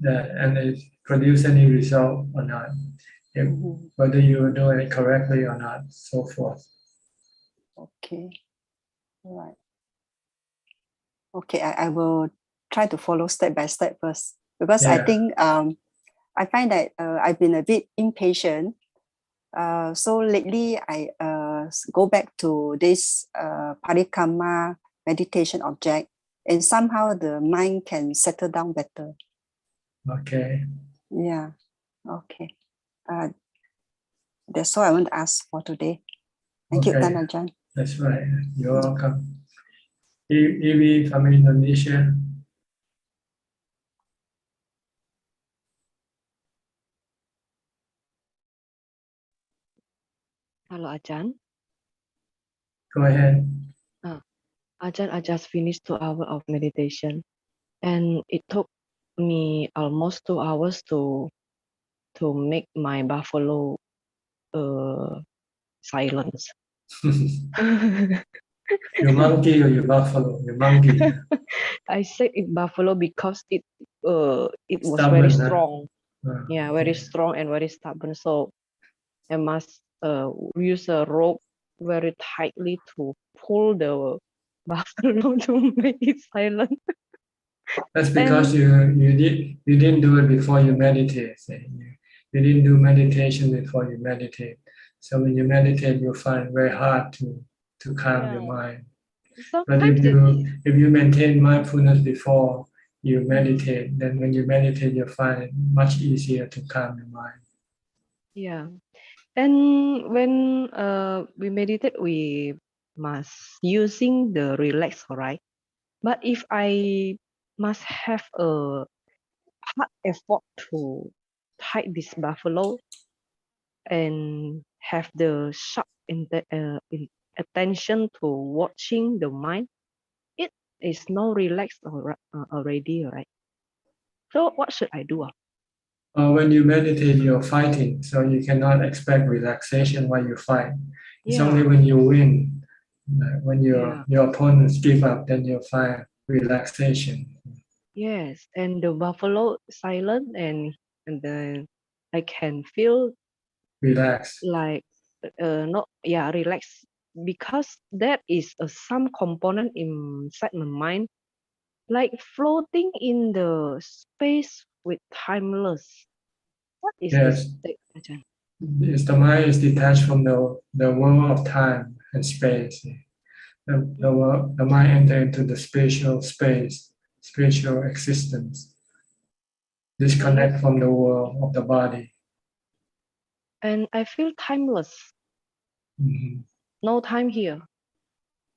And it produce any result or not, whether you do it correctly or not, so forth. Okay. All right. Okay, I will try to follow step by step first, because I think I find that I've been a bit impatient. So lately I go back to this parikamma meditation object, and somehow the mind can settle down better. Okay. Yeah. Okay. That's all I want to ask for today. Thank you, Okay. Ajaan. That's right. You're welcome. Evie from Indonesia. Hello, Ajaan. Go ahead. Ajaan, I just finished 2 hours of meditation, and it took me almost 2 hours to make my buffalo silence. Your monkey or your buffalo? Your monkey. I said it buffalo because it was Stubborn, very huh? strong. Oh, Yeah, very strong and very stubborn. So I must use a rope very tightly to pull the buffalo to make it silent. That's because you didn't do it before you meditate. You didn't do meditation before you meditate. So when you meditate, you find it very hard to calm your mind. But if you maintain mindfulness before you meditate, then when you meditate, you find it much easier to calm your mind. Yeah. And when we meditate, we must using the relax, right? But if I must have a hard effort to tie this buffalo and have the sharp attention to watching the mind, it is no relaxed already, right? So what should I do? When you meditate, you're fighting, so you cannot expect relaxation while you fight. It's only when you win, when your opponents give up, then you'll find relaxation. Yes, and the buffalo silent, and then I can feel relaxed. Like relax, because there is some component inside my mind, like floating in the space with timeless. What is this state, Ajahn? The mind is detached from the world of time and space. The mind enters into the spiritual space, spiritual existence, disconnect from the world of the body. And I feel timeless. No time here.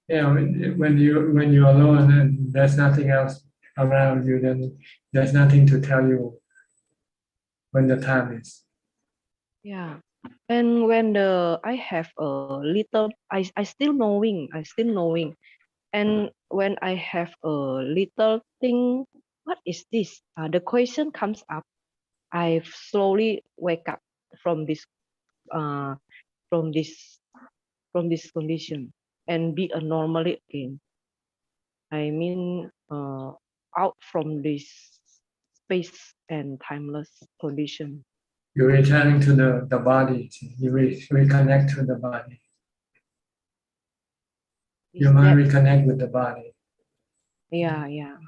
Yeah, when you're alone and there's nothing else around you, then there's nothing to tell you when the time is. Yeah. And when I have a little, I still knowing. And when I have a little thing, what is this? The question comes up. I slowly wake up from this condition and be a normally again. I mean, out from this space and timeless condition. You're returning to the body. You reconnect to the body. Your mind reconnect with the body. Yeah.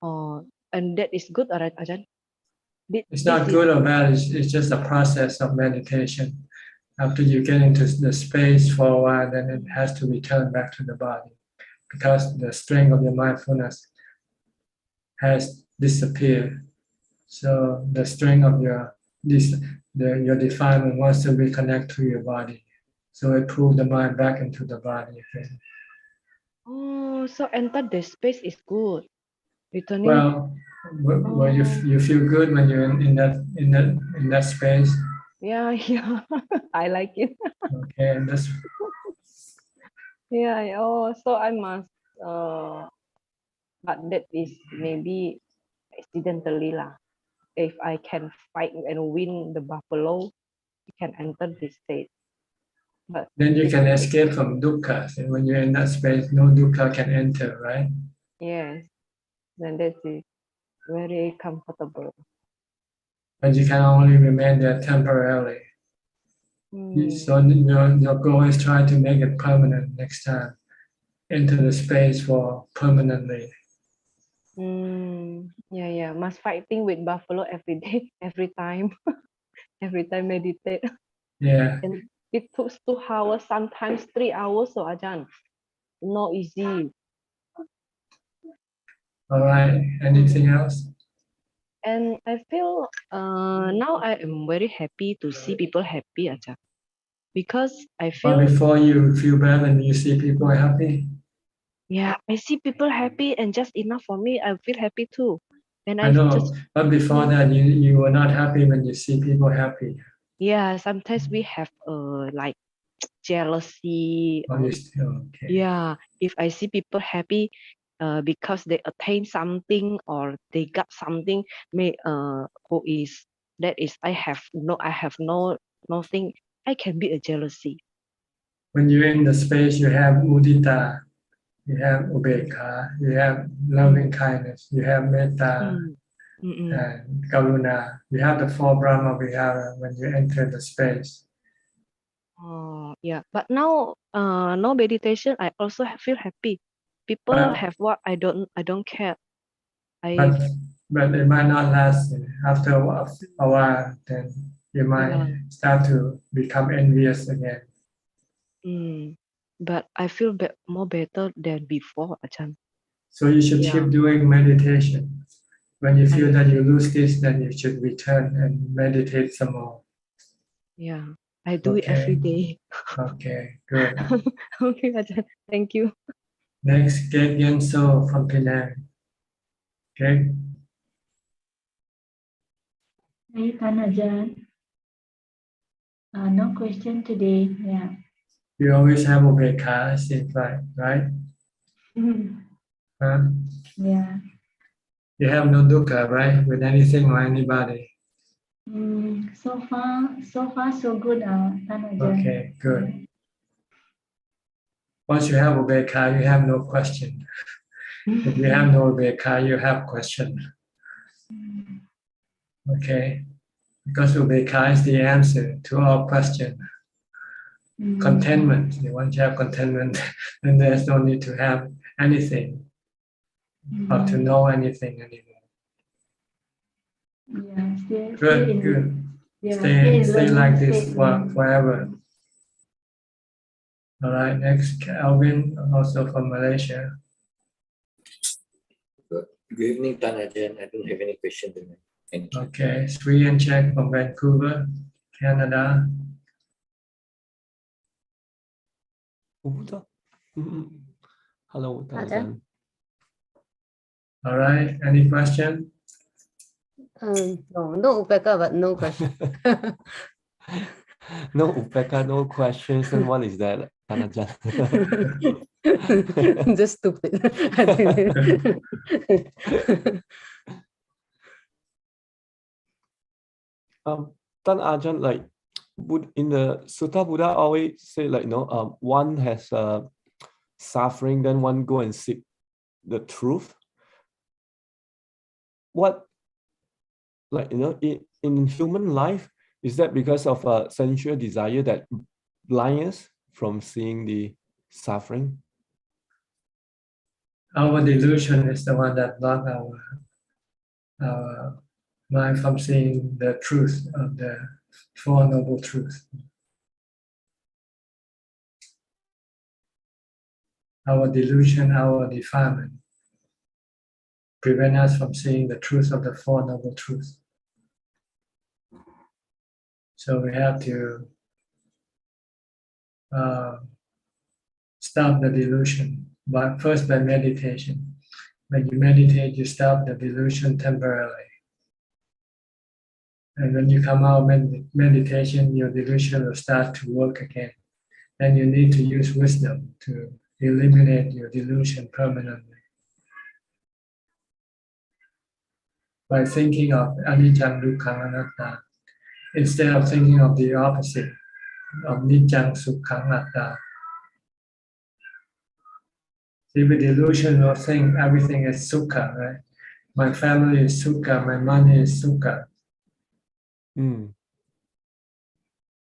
And that is good, alright, Ajahn? It's not good or bad. It's just a process of meditation. After you get into the space for a while, then it has to return back to the body, because the strength of your mindfulness has disappeared. So the strength of your defilement wants to reconnect to your body. So it pulls the mind back into the body. Oh, so enter the space is good. Returning. Well, you feel good when you're in that space. Yeah, I like it. Okay, and that's. Yeah. Oh, so I must. But that is maybe accidentally lah. If I can fight and win the buffalo, I can enter this state. But then you can escape from dukkha. And when you're in that space, no dukkha can enter, right? yes, then that is very comfortable. But you can only remain there temporarily. So your goal is try to make it permanent next time. Enter the space for permanently. Yeah. Must fighting with buffalo every day, every time, every time meditate. Yeah. And it took 2 hours, sometimes 3 hours. So Ajahn, not easy. All right. Anything else? And I feel now I am very happy to see people happy, Ajahn, because I feel. But before you feel bad when you see people happy. Yeah, I see people happy and just enough for me. I feel happy too. And I know, but before that, you were not happy when you see people happy. Yeah, sometimes we have like jealousy. Oh, okay. Yeah, if I see people happy because they attain something or they got something, I have nothing. I can be a jealousy. When you're in the space, you have mudita, you have ubekha, you have loving kindness, you have metta, and karuna. You have the 4 Brahma Vihara when you enter the space. Yeah, but now no meditation, I also feel happy. People have what I don't care. But it might not last. After a while, then you might start to become envious again. But I feel more better than before, Ajahn. So you should keep doing meditation. When you feel that you lose this, then you should return and meditate some more. Yeah, I do it every day. Okay, good. Okay, Ajahn. Thank you. Next, Kek Yenso from Penang. Okay. Hey, Ajahn. No question today. Yeah. You always have ubekha, seems like, right? Huh? Yeah. You have no dukkha, right? With anything or anybody. So far, so good, Ajahn. Okay, good. Once you have ubekha, you have no question. If you have no ubekha, you have question. Okay? Because ubekha is the answer to all question. Contentment. Once you have contentment, then there's no need to have anything or to know anything anymore. Yeah, Good. Yeah, Stay like this forever. All right, next, Alvin, also from Malaysia. Good evening, Ajahn. I don't have any question tonight. Thank you. Okay, Sri and Chek from Vancouver, Canada. Hello, Ajahn. All right, any question? No upeka, but no question. No upeka, no questions. And what is that, Ajahn? Just stupid. Tan Ajahn, like in the Sutta, Buddha always say like, one has suffering, then one go and seek the truth. What, like, in human life, is that because of a sensual desire that blinds us from seeing the suffering? Our delusion is the one that blocks our mind from seeing the truth of the Four Noble Truths. Our delusion, our defilement, prevent us from seeing the truth of the Four Noble Truths. So we have to stop the delusion, but first by meditation. When you meditate, you stop the delusion temporarily. And when you come out of meditation, your delusion will start to work again. Then you need to use wisdom to eliminate your delusion permanently. By thinking of anicca, dukkha, anatta, instead of thinking of the opposite, of Nijjang Sukhang Atta. See, with delusional thing, everything is Sukha, right? My family is Sukha, my money is Sukha.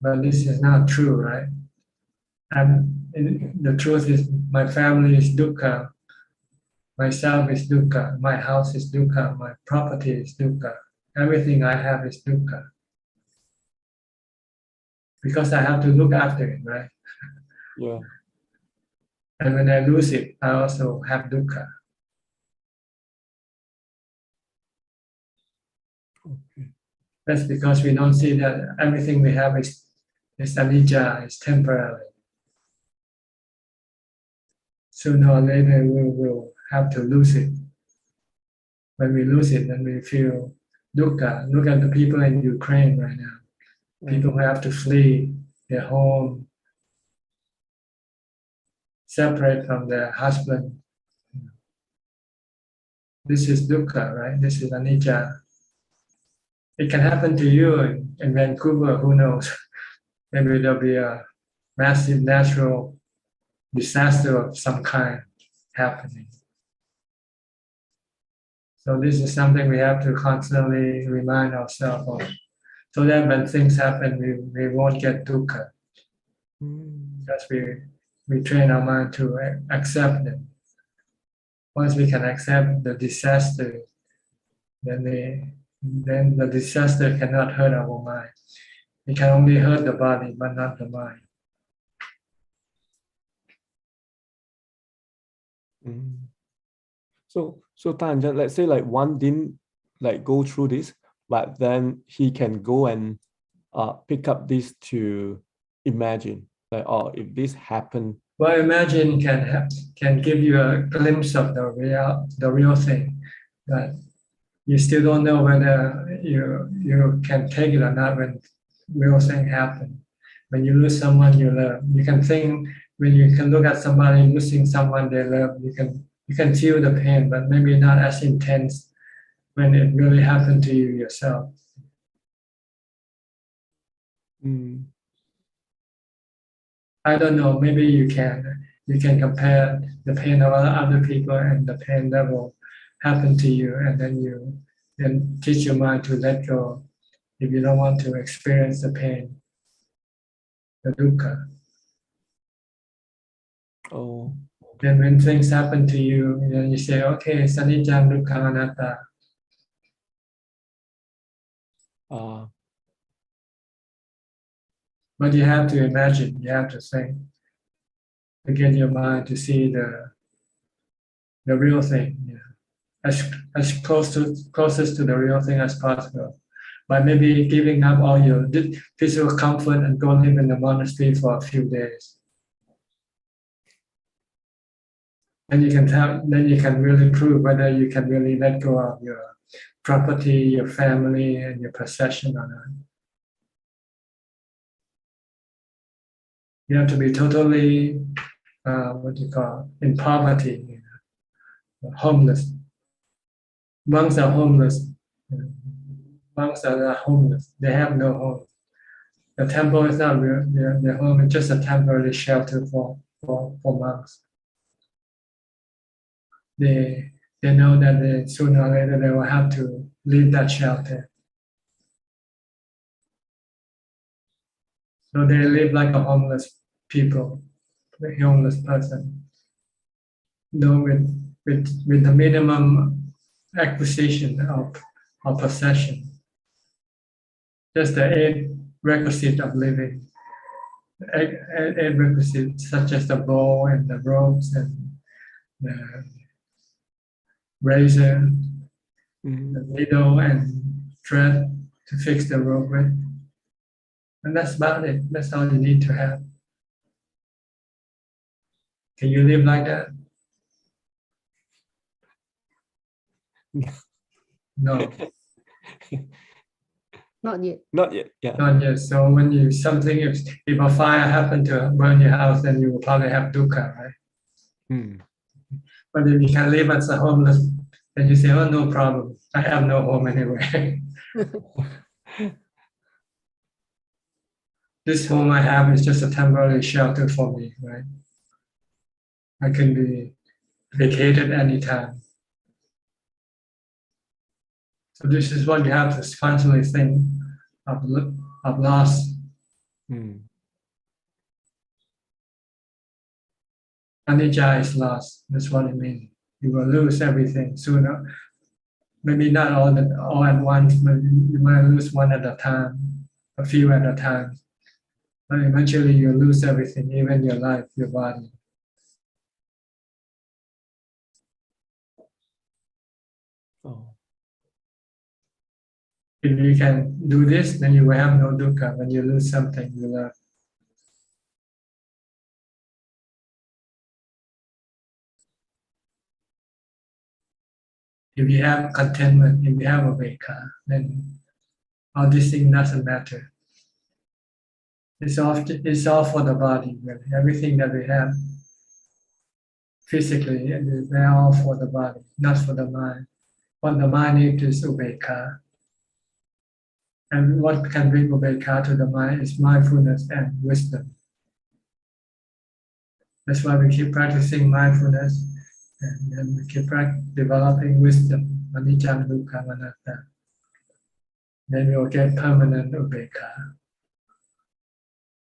But this is not true, right? And the truth is, my family is Dukkha, myself is Dukkha, my house is Dukkha, my property is Dukkha, everything I have is Dukkha. Because I have to look after it, right? Yeah. And when I lose it, I also have Dukkha. Okay. That's because we don't see that everything we have is anicca, is temporary. Sooner or later, we will have to lose it. When we lose it, then we feel dukkha. Look at the people in Ukraine right now. People who have to flee their home, separate from their husband. This is dukkha, right? This is anicca. It can happen to you in Vancouver, who knows? Maybe there'll be a massive natural disaster of some kind happening. So this is something we have to constantly remind ourselves of, so that when things happen, we won't get dukkha. Because we train our mind to accept them. Once we can accept the disaster, then the disaster cannot hurt our mind. It can only hurt the body, but not the mind. So Tanja, let's say like one didn't like go through this, but then he can go and pick up this to imagine, like, oh, if this happened. Well, imagine can give you a glimpse of the real thing, but you still don't know whether you can take it or not when real thing happen. When you lose someone you love, you can think, when you can look at somebody losing someone they love, you can feel the pain, but maybe not as intense when it really happened to you yourself. I don't know, maybe you can compare the pain of other people and the pain that will happen to you, and then teach your mind to let go if you don't want to experience the pain, the dukkha. Oh. Then when things happen to you, you say, okay, sanicca dukkha anatta. But you have to imagine, you have to think, to get your mind to see the real thing, as closest to the real thing as possible. By maybe giving up all your physical comfort and go live in the monastery for a few days. And then you can really prove whether you can really let go of your property, your family, and your possession or not. You have to be totally, in poverty, homeless. Monks are homeless. Monks are not homeless. They have no home. The temple is not their home. It's just a temporary shelter for monks. They know that sooner or later they will have to leave that shelter. So they live like a homeless homeless person. With the minimum acquisition of possession. Just the 8 requisites of living. 8 requisites such as the bow and the ropes and the razor, the needle and thread to fix the rope with. And that's about it. That's all you need to have. Can you live like that? No. Not yet. Not yet. Yeah. Not yet. So when if a fire happened to burn your house, then you will probably have dukkha, right? But if you can live as a homeless, then you say, oh, no problem. I have no home anyway. this home I have is just a temporary shelter for me, right? I can be vacated anytime. So this is what you have to constantly think of loss. Anicca is lost. That's what it means. You will lose everything sooner. Maybe not all at once, but you might lose one at a time, a few at a time. But eventually you lose everything, even your life, your body. Oh. If you can do this, then you will have no dukkha when you lose something you love. If you have contentment, if you have ubeka, then all these things doesn't matter. It's all for the body, really. Everything that we have physically, they're all for the body, not for the mind. What the mind needs is ubeka. And what can bring ubeka to the mind is mindfulness and wisdom. That's why we keep practicing mindfulness, and then we keep developing wisdom, anicca, dukkha, anatta. Then we will get permanent ubeka.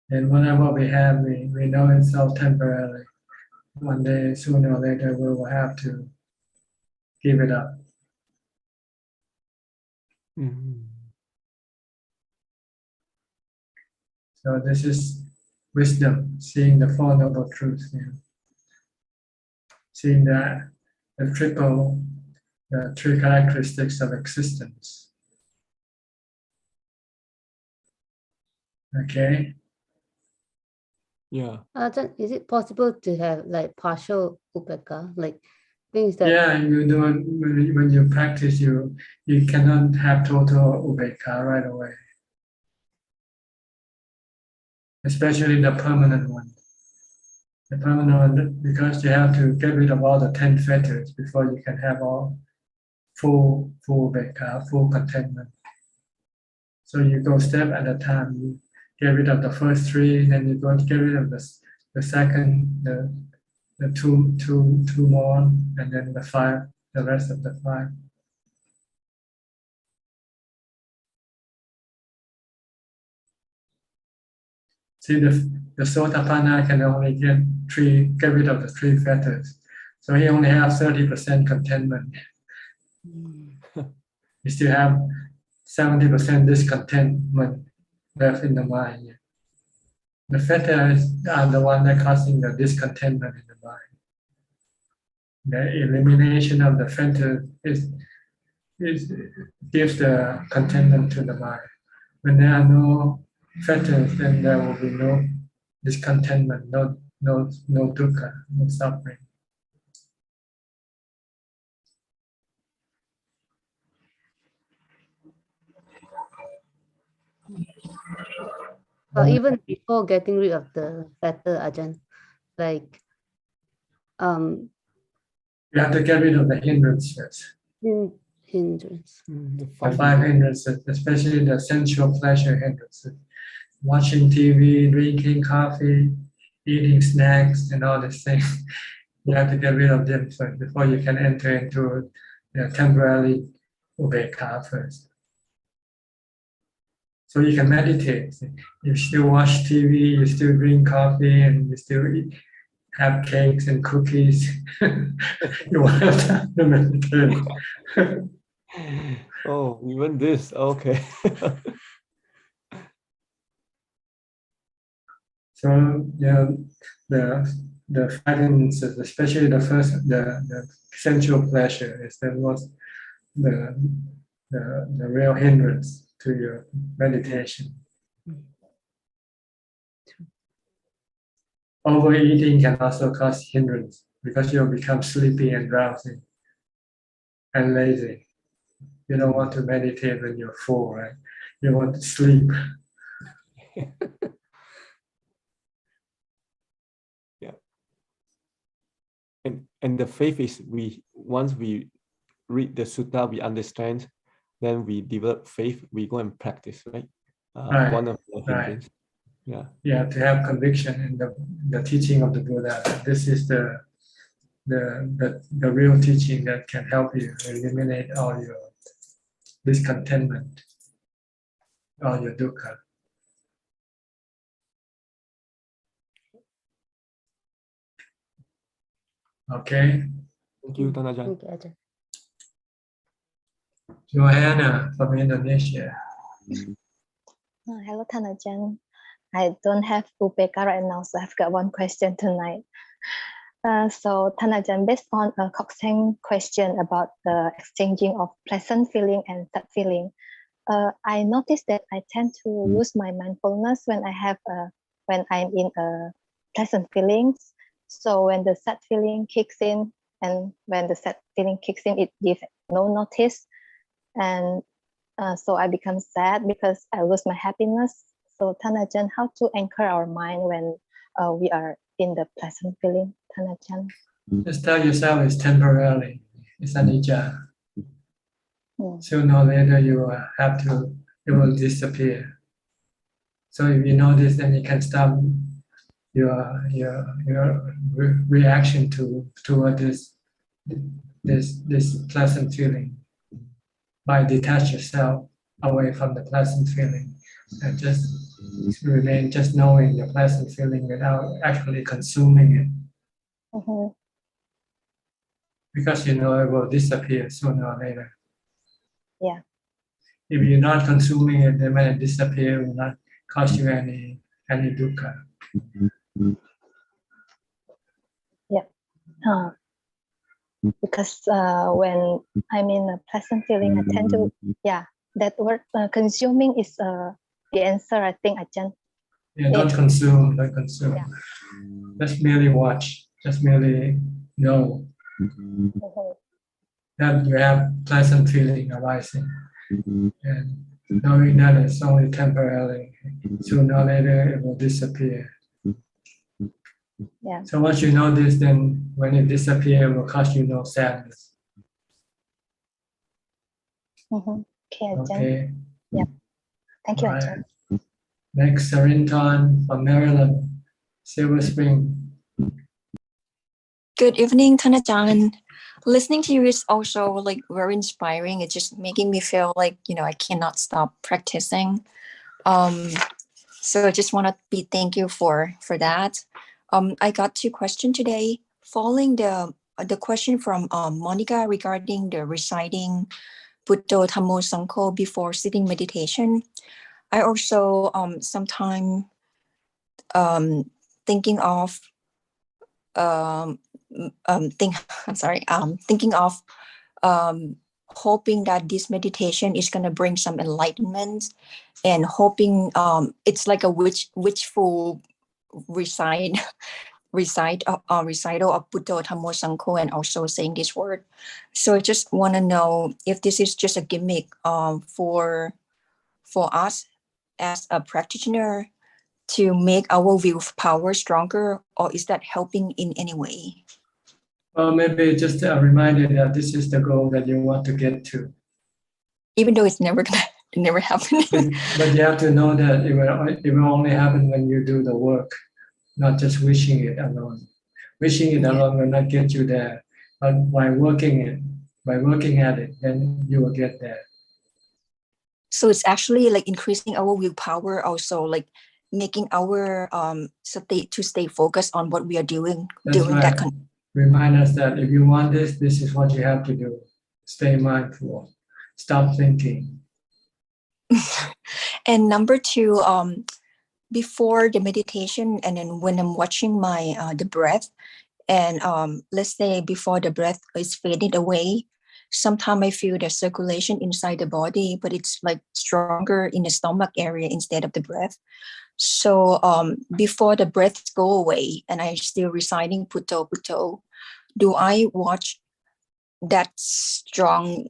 And whatever we have, we know it's all temporary. One day, sooner or later, we will have to give it up. So this is wisdom, seeing the Four Noble Truths, seeing the three characteristics of existence. Okay. Yeah. Ajahn, is it possible to have like partial upeka, like things that? Yeah, you do it when you practice. You cannot have total ubeka right away, especially the permanent one. The permanent one, because you have to get rid of all the 10 fetters before you can have all full ubeka, full contentment. So you go step at a time. You get rid of the first 3, then you go get rid of the second, the two more, and then the 5, the rest of the 5. See, the Sotapanna can only get rid of the 3 fetters. So he only has 30% contentment. You still have 70% discontentment left in the mind. The fetters are the one that causing the discontentment in the mind. The elimination of the fetters gives the contentment to the mind. When there are no fetters, then there will be no discontentment, no dukkha, no suffering. Even before getting rid of the fetter, Ajahn, like you have to get rid of the hindrances. Hindrance. The 5 hindrances, especially the sensual pleasure hindrances. Watching TV, drinking coffee, eating snacks, and all these things. You have to get rid of them first before you can enter into temporary ubeka first. So you can meditate. You still watch TV, you still drink coffee, and you still have cakes and cookies. You will have time to meditate. Oh, even this, okay. So the 5 hindrances, especially the first, the sensual pleasure, is the real hindrance to your meditation. Overeating can also cause hindrance because you'll become sleepy and drowsy and lazy. You don't want to meditate when you're full, right? You want to sleep. Yeah. And the faith is once we read the sutta, we understand, then we develop faith, we go and practice, right? Right. One of the hindrance. Yeah, you have to have conviction in the teaching of the Buddha. This is the real teaching that can help you eliminate all your discontentment, all your dukkha. Okay. Thank you, Tan Ajahn. Thank you, Ajahn. Johanna from Indonesia. Hello, Tan Ajahn. I don't have Upeka right now, so I've got one question tonight. So, Tan Ajahn, based on a Coxswain question about the exchanging of pleasant feeling and sad feeling, I noticed that I tend to use my mindfulness when I'm in a pleasant feelings. So when the sad feeling kicks in, and when the sad feeling kicks in, it gives no notice, and so I become sad because I lose my happiness. So Tan Ajahn, how to anchor our mind when we are in the pleasant feeling, Tan Ajahn? Just tell yourself it's temporary. It's anicca. Sooner or later it will disappear. So if you know this, then you can stop your reaction toward this pleasant feeling by detach yourself away from the pleasant feeling and just remain just knowing the pleasant feeling without actually consuming it. Because you know it will disappear sooner or later. Yeah. If you're not consuming it, then when it disappears, it will not cause you any dukkha. Yeah. Because when I'm in a pleasant feeling, I tend to, that word consuming is the answer, I think, Ajahn. Yeah, don't consume. Yeah. Just merely watch, just merely know that you have pleasant feeling arising. And knowing that it's only temporary, sooner or later it will disappear. Yeah. So once you know this, then when it disappears, it will cause you no sadness. Okay, Ajahn. Okay. Yeah. Thank you, Right. Ajahn. Next, Sarintan from Maryland, Silver Spring. Good evening, Tan Ajahn. Listening to you is also like very inspiring. It's just making me feel like, I cannot stop practicing. So I just want to thank you for that. I got 2 questions today. Following the question from Monica regarding the reciting Buddho Dhammo Sangho before sitting meditation. I also sometimes thinking of hoping that this meditation is going to bring some enlightenment, and hoping it's like a wishful recital of Buddho Dhammo Sangho, and also saying this word. So I just want to know if this is just a gimmick for us as a practitioner to make our will of power stronger, or is that helping in any way? Well, maybe just a reminder that this is the goal that you want to get to. Even though it's never happening. But you have to know that it will only happen when you do the work, not just wishing it alone. Wishing it alone will not get you there. But by working at it, then you will get there. So it's actually like increasing our willpower, also like making our state to stay focused on what we are doing. That's right. Remind us that if you want this is what you have to do. Stay mindful. Stop thinking. And number 2, before the meditation, and then when I'm watching my the breath, and let's say before the breath is fading away, sometimes I feel the circulation inside the body, but it's like stronger in the stomach area instead of the breath. So before the breath go away, and I still reciting Buddho Buddho, do I watch that strong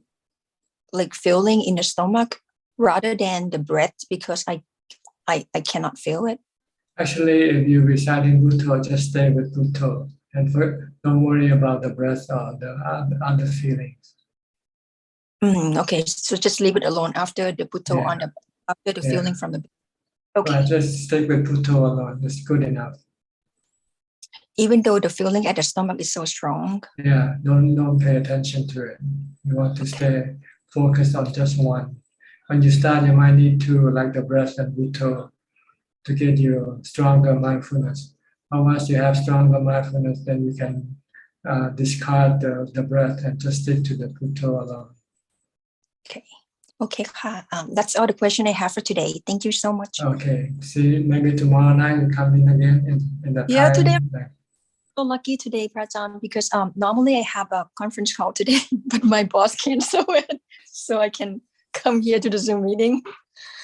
like feeling in the stomach rather than the breath, because I cannot feel it? Actually, if you're reciting Buddho, just stay with Buddho, and don't worry about the breath or the other feelings. Okay, so just leave it alone after the Buddho after the feeling from the. But just stick with Putto alone. It's good enough. Even though the feeling at the stomach is so strong. Yeah, don't pay attention to it. You want to stay focused on just one. When you start, you might need to like the breath and Putto to get you stronger mindfulness. But once you have stronger mindfulness, then you can discard the breath and just stick to the Putto alone. Okay, that's all the question I have for today. Thank you so much. Okay, see, maybe tomorrow night you come in again in the time. Today I'm so lucky today, Prajam, because normally I have a conference call today, but my boss canceled it, so I can come here to the Zoom meeting.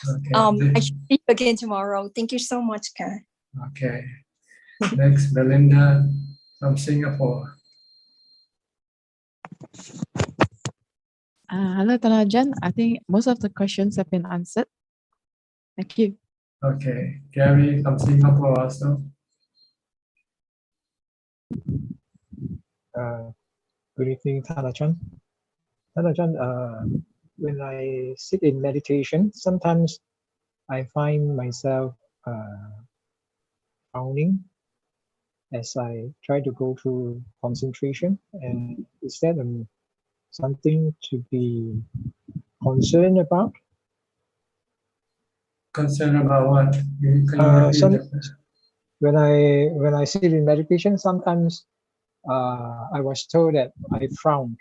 Okay. I should see you again tomorrow. Thank you so much, Ka. Okay. Next, Belinda from Singapore. Hello, Ajaan. I think most of the questions have been answered. Thank you. Okay. Gary from Singapore also. Good evening, Ajaan. Ajaan, when I sit in meditation, sometimes I find myself frowning as I try to go through concentration. And is that something to be concerned about? Concerned about what? Can you repeat when I sit in meditation, sometimes I was told that I frown.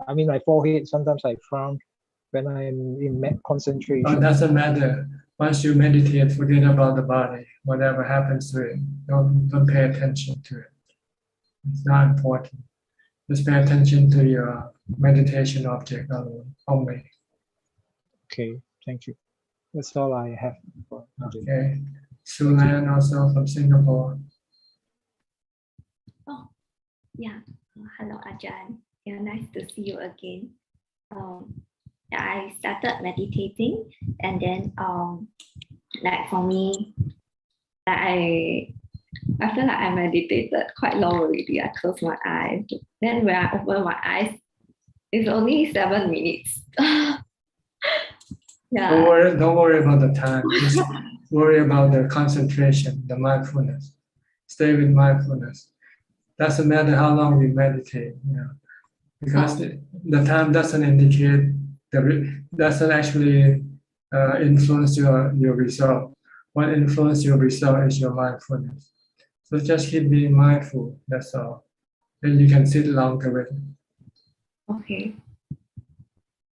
I mean, my forehead, sometimes I frown when I'm in concentration. Oh, it doesn't matter. Once you meditate, forget about the body. Whatever happens to it, don't pay attention to it. It's not important. Just pay attention to your meditation object only. Okay, thank you. That's all I have for today. Okay. Sulan also from Singapore. Oh, yeah. Hello, Ajaan. Yeah, nice to see you again. I started meditating, and then like for me, I feel like I meditated quite long already. I closed my eyes. Then when I open my eyes, it's only 7 minutes. Yeah. Don't worry about the time. Just worry about the concentration, the mindfulness. Stay with mindfulness. Doesn't matter how long you meditate, because the time doesn't indicate doesn't actually influence your result. What influences your result is your mindfulness. So just keep being mindful. That's all. Then you can sit longer with it. Okay.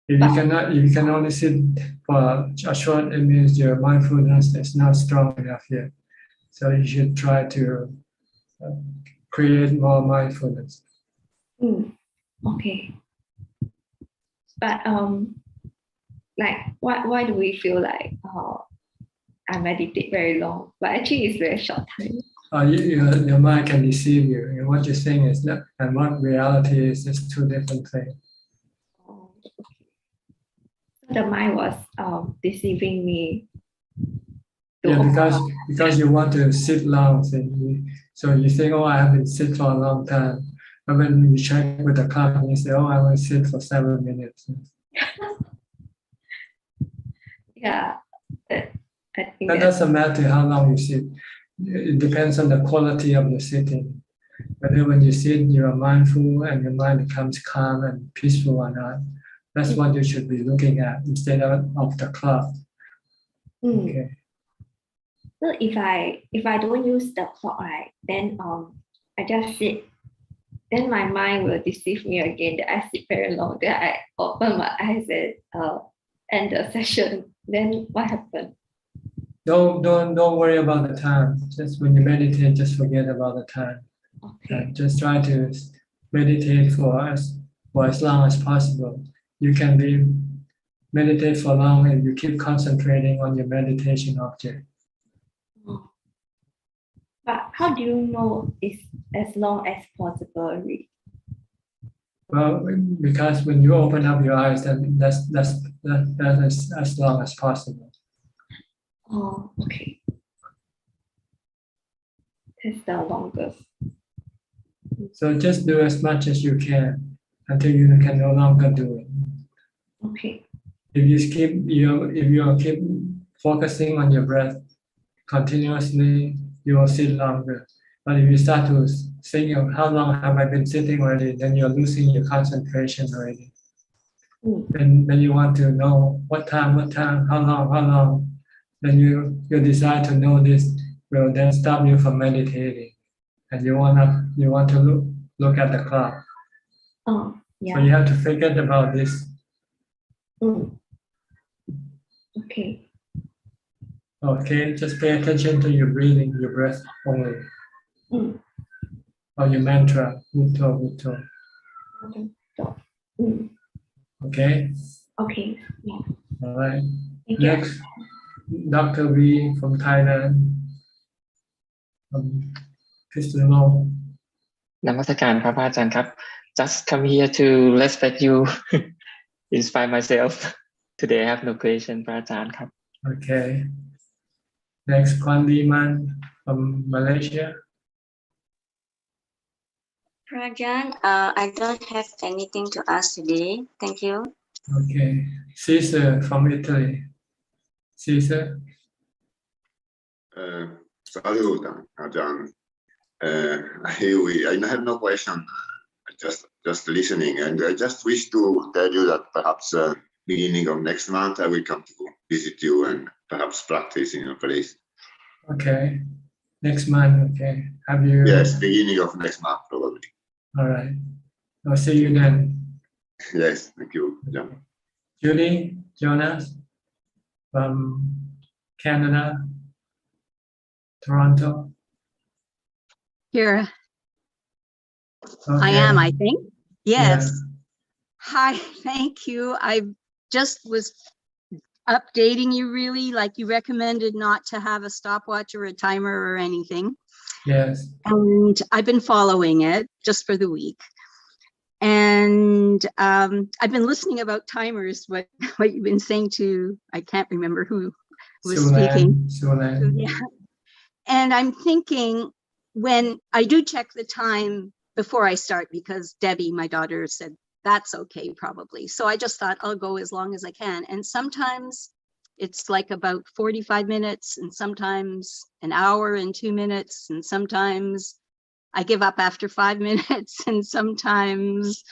If you can only sit for a short, it means your mindfulness is not strong enough yet. So you should try to create more mindfulness. Okay. But like why do we feel like I meditate very long, but actually it's very short time? Your mind can deceive you. And what you're saying is that, and what reality is two different things. The mind was deceiving me. Yeah, because you want to sit long, so you think, oh, I have been sit for a long time. But when you check with the clock, you say, oh, I want to sit for 7 minutes. Yeah, I think that doesn't matter how long you sit. It depends on the quality of your sitting. Whether when you sit, you are mindful and your mind becomes calm and peaceful or not. That's what you should be looking at instead of the clock. Okay. So if I don't use the clock, right, then I just sit. Then my mind will deceive me again that I sit very long. Then I open my eyes and end the session. Then what happened? Don't worry about the time. Just when you meditate, just forget about the time. Okay. Just try to meditate for as long as possible. You can meditate for long and you keep concentrating on your meditation object. But how do you know it's as long as possible? Well, because when you open up your eyes, then that's as long as possible. Oh, okay. That's the longest. So just do as much as you can until you can no longer do it. Okay. If you keep focusing on your breath, continuously, you will sit longer. But if you start to think of how long have I been sitting already, then you're losing your concentration already. And then you want to know what time, how long. Then your desire to know this will then stop you from meditating. And you want to look at the clock. Oh, yeah. So you have to forget about this. Okay. Okay, just pay attention to your breathing, your breath only. Or your mantra, Mutto, Mutto. Okay? Okay, yeah. All right. Thank you. Next, Dr. V from Thailand. Kristen Long. Namaskar, Papa Ajahn Krap. Just come here to respect you, inspire myself. Today I have no question, Papa Ajahn Krap. Okay. Next, Kwan Liman from Malaysia. Ajahn, I don't have anything to ask today. Thank you. Okay. Caesar from Italy. Caesar. Salut, Ajahn. I have no question. Just listening, and I just wish to tell you that perhaps beginning of next month I will come to visit you and perhaps practice in your place. Okay. Next month. Okay. Have you? Yes, beginning of next month probably. All right. I'll see you then. Yes, thank you. Yeah. Judy Jonas from Canada, Toronto. Here Okay. I am, I think. Yes. Yeah. Hi, thank you. I just was updating you really, like you recommended not to have a stopwatch or a timer or anything. Yes. And I've been following it just for the week. And I've been listening about timers, what you've been saying to, I can't remember who was speaking. Sulan. Yeah. And I'm thinking, when I do check the time before I start, because Debbie, my daughter, said that's okay probably. So I just thought I'll go as long as I can. And sometimes it's like about 45 minutes and sometimes an hour and 2 minutes. And sometimes I give up after 5 minutes and sometimes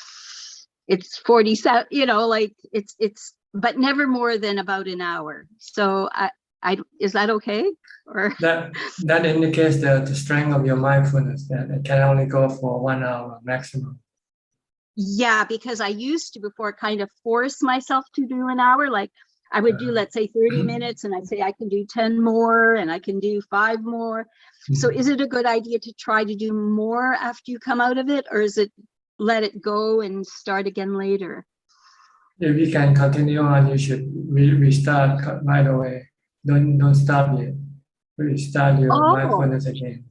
it's 47, like it's, but never more than about an hour. So is that okay? Or that indicates the strength of your mindfulness, that it can only go for 1 hour maximum. Yeah, because I used to before kind of force myself to do an hour. Like I would do, let's say 30 minutes and I'd say I can do 10 more and I can do 5 more. So is it a good idea to try to do more after you come out of it, or is it let it go and start again later? If you can continue on, you should restart right away. Don't stop yet. Restart your mindfulness again.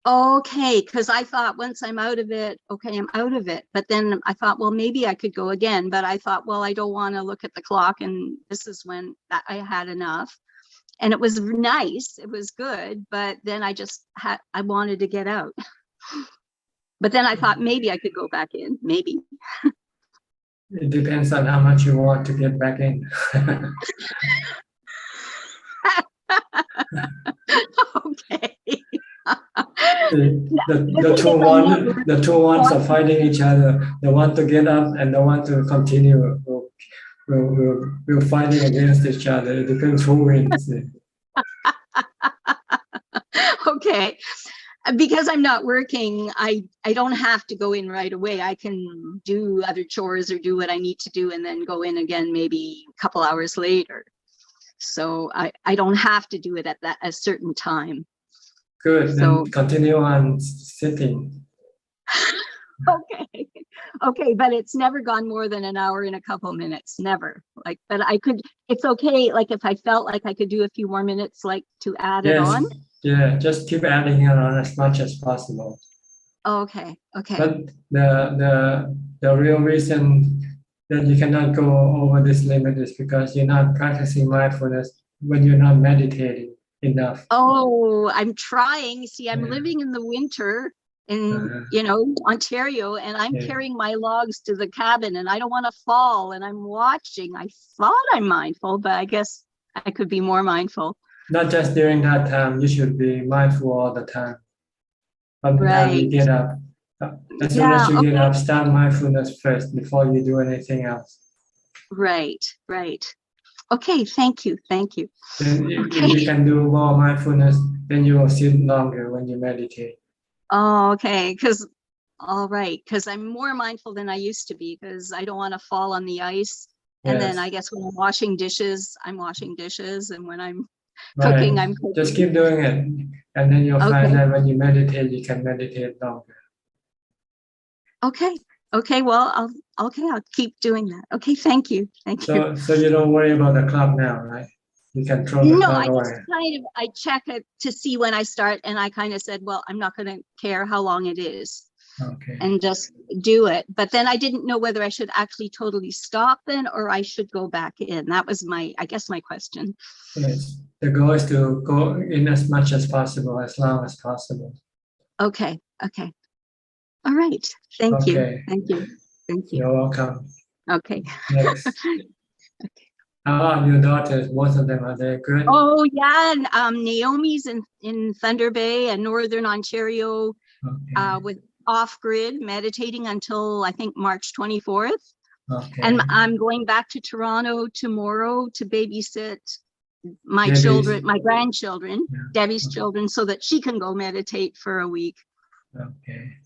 Okay, because I thought once I'm out of it, okay, I'm out of it. But then I thought, well, maybe I could go again. But I thought, well, I don't want to look at the clock. And this is when I had enough. And it was nice. It was good. But then I wanted to get out. But then I thought maybe I could go back in, maybe. It depends on how much you want to get back in. Okay. The two ones are fighting each other. The one to get up and the one to continue will fighting against each other. It depends who wins. Okay. Because I'm not working, I don't have to go in right away. I can do other chores or do what I need to do and then go in again maybe a couple hours later. So I don't have to do it at a certain time. Good. So then continue on sitting. Okay, but it's never gone more than an hour and a couple minutes, never. Like, but it's okay, like if I felt like I could do a few more minutes, like to add it on. Yeah, just keep adding it on as much as possible. Okay. But the real reason that you cannot go over this limit is because you're not practicing mindfulness when you're not meditating enough. Oh, I'm trying. See, I'm living in the winter in, Ontario, and I'm carrying my logs to the cabin and I don't want to fall, and I'm watching. I thought I'm mindful, but I guess I could be more mindful. Not just during that time, you should be mindful all the time. From the time you get up, as soon as you get up, start mindfulness first before you do anything else. Right. Okay, thank you. Then if you can do more mindfulness, then you will sit longer when you meditate. Oh, okay, because I'm more mindful than I used to be because I don't want to fall on the ice. And then I guess when I'm washing dishes, I'm washing dishes, and when I'm cooking, I'm cooking. Just keep doing it, and then you'll find that when you meditate, you can meditate longer. Okay. Well, I'll keep doing that. Okay, thank you. So you don't worry about the clock now, right? You can throw the clock away. I check it to see when I start, and I kind of said, well, I'm not going to care how long it is. Okay. And just do it. But then I didn't know whether I should actually totally stop then, or I should go back in. That was my question. Yes. The goal is to go in as much as possible, as long as possible. Okay. All right. Thank you. You're welcome. Okay. Next. How are your daughters? Both of them, are they good? Oh yeah, Naomi's in Thunder Bay and Northern Ontario, with off-grid meditating until I think March 24th. Okay. And I'm going back to Toronto tomorrow to babysit my grandchildren, Debbie's children, so that she can go meditate for a week. Okay.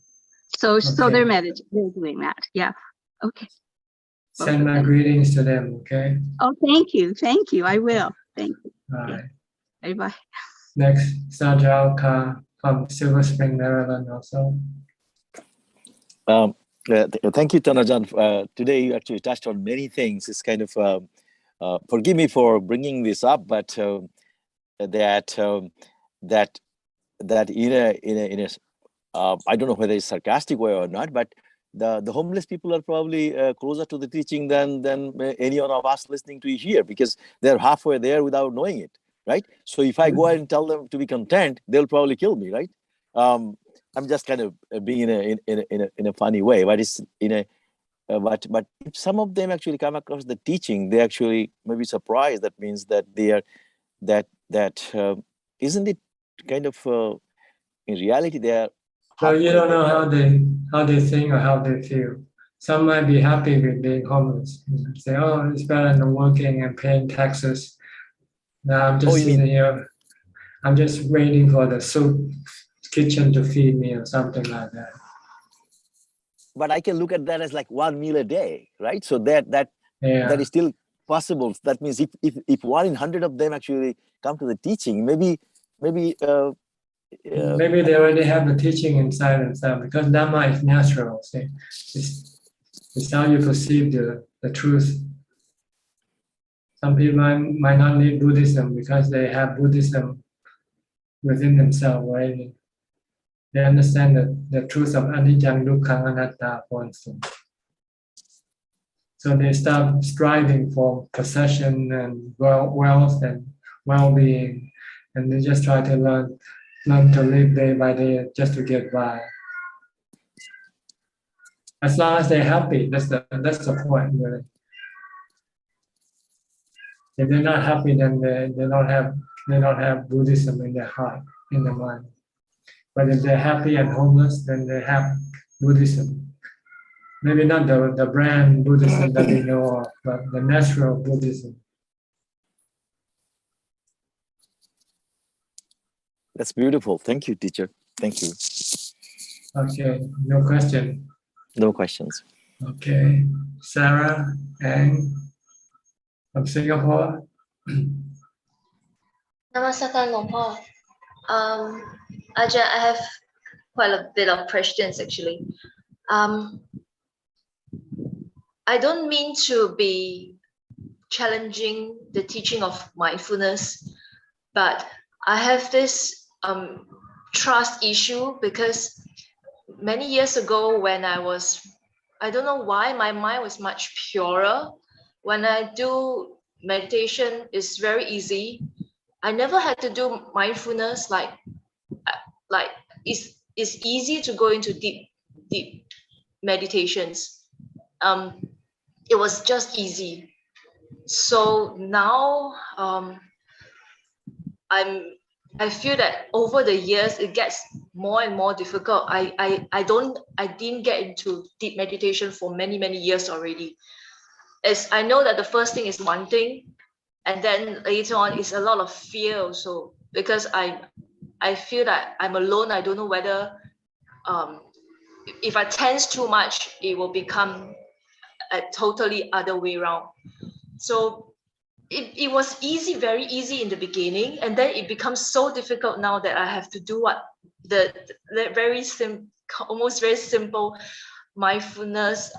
So they're doing that. Yeah. Okay. Send my greetings to them, okay? Oh, thank you. I will. Thank you. All right. Bye-bye. Next, Sajal Ka from Silver Spring, Maryland also. Thank you, Tanajan. Today you actually touched on many things. It's kind of, forgive me for bringing this up, but that in a I don't know whether it's sarcastic way or not, but the homeless people are probably closer to the teaching than any of us listening to you here, because they're halfway there without knowing it, right? So if I go ahead and tell them to be content, they'll probably kill me, right? I'm just kind of being in a funny way, but it's but if some of them actually come across the teaching, they actually may be surprised. That means that they are isn't it kind of in reality they are. So you don't know how they think or how they feel. Some might be happy with being homeless. Say, oh, it's better than working and paying taxes. Now I'm just sitting here. I'm just waiting for the soup kitchen to feed me or something like that. But I can look at that as like one meal a day, right? So that is still possible. That means if 1 in 100 of them actually come to the teaching, maybe they already have the teaching inside themselves, because Dhamma is natural. See? It's how you perceive the truth. Some people might not need Buddhism because they have Buddhism within themselves already. They understand the truth of anicca, dukkha, anatta, for instance. So they stop striving for possession and wealth and well-being, and they just try to learn to live day by day just to get by. As long as they're happy, that's the point, really. If they're not happy, then they don't have Buddhism in their heart, in their mind. But if they're happy and homeless, then they have Buddhism. Maybe not the brand Buddhism that we know of, but the natural Buddhism. That's beautiful. Thank you, teacher. Thank you. Okay, no question. No questions. Okay, Sarah Ang from Singapore. Namaste, Long Po. Ajahn, I have quite a bit of questions actually. I don't mean to be challenging the teaching of mindfulness, but I have this trust issue, because many years ago when I don't know why, my mind was much purer. When I do meditation, it's very easy. I never had to do mindfulness, like it's easy to go into deep meditations. It was just easy. So now I feel that over the years it gets more and more difficult. I didn't get into deep meditation for many years already. As I know that the first thing is one thing, and then later on is a lot of fear also, because I feel that I'm alone. I don't know whether if I tense too much, it will become a totally other way around. So it was easy, very easy in the beginning, and then it becomes so difficult now that I have to do what the very almost very simple mindfulness.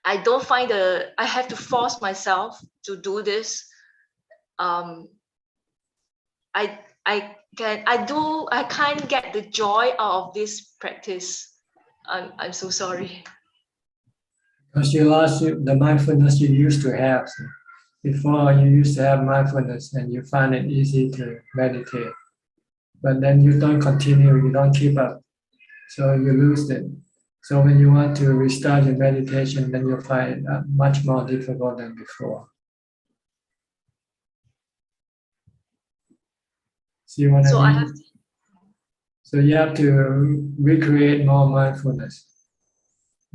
I don't find I have to force myself to do this. I can't get the joy out of this practice. I'm so sorry. Because you lost the mindfulness you used to have. So before you used to have mindfulness and you find it easy to meditate. But then you don't continue, you don't keep up. So you lose it. So when you want to restart your meditation, then you'll find it much more difficult than before. See what I mean? So you have to recreate more mindfulness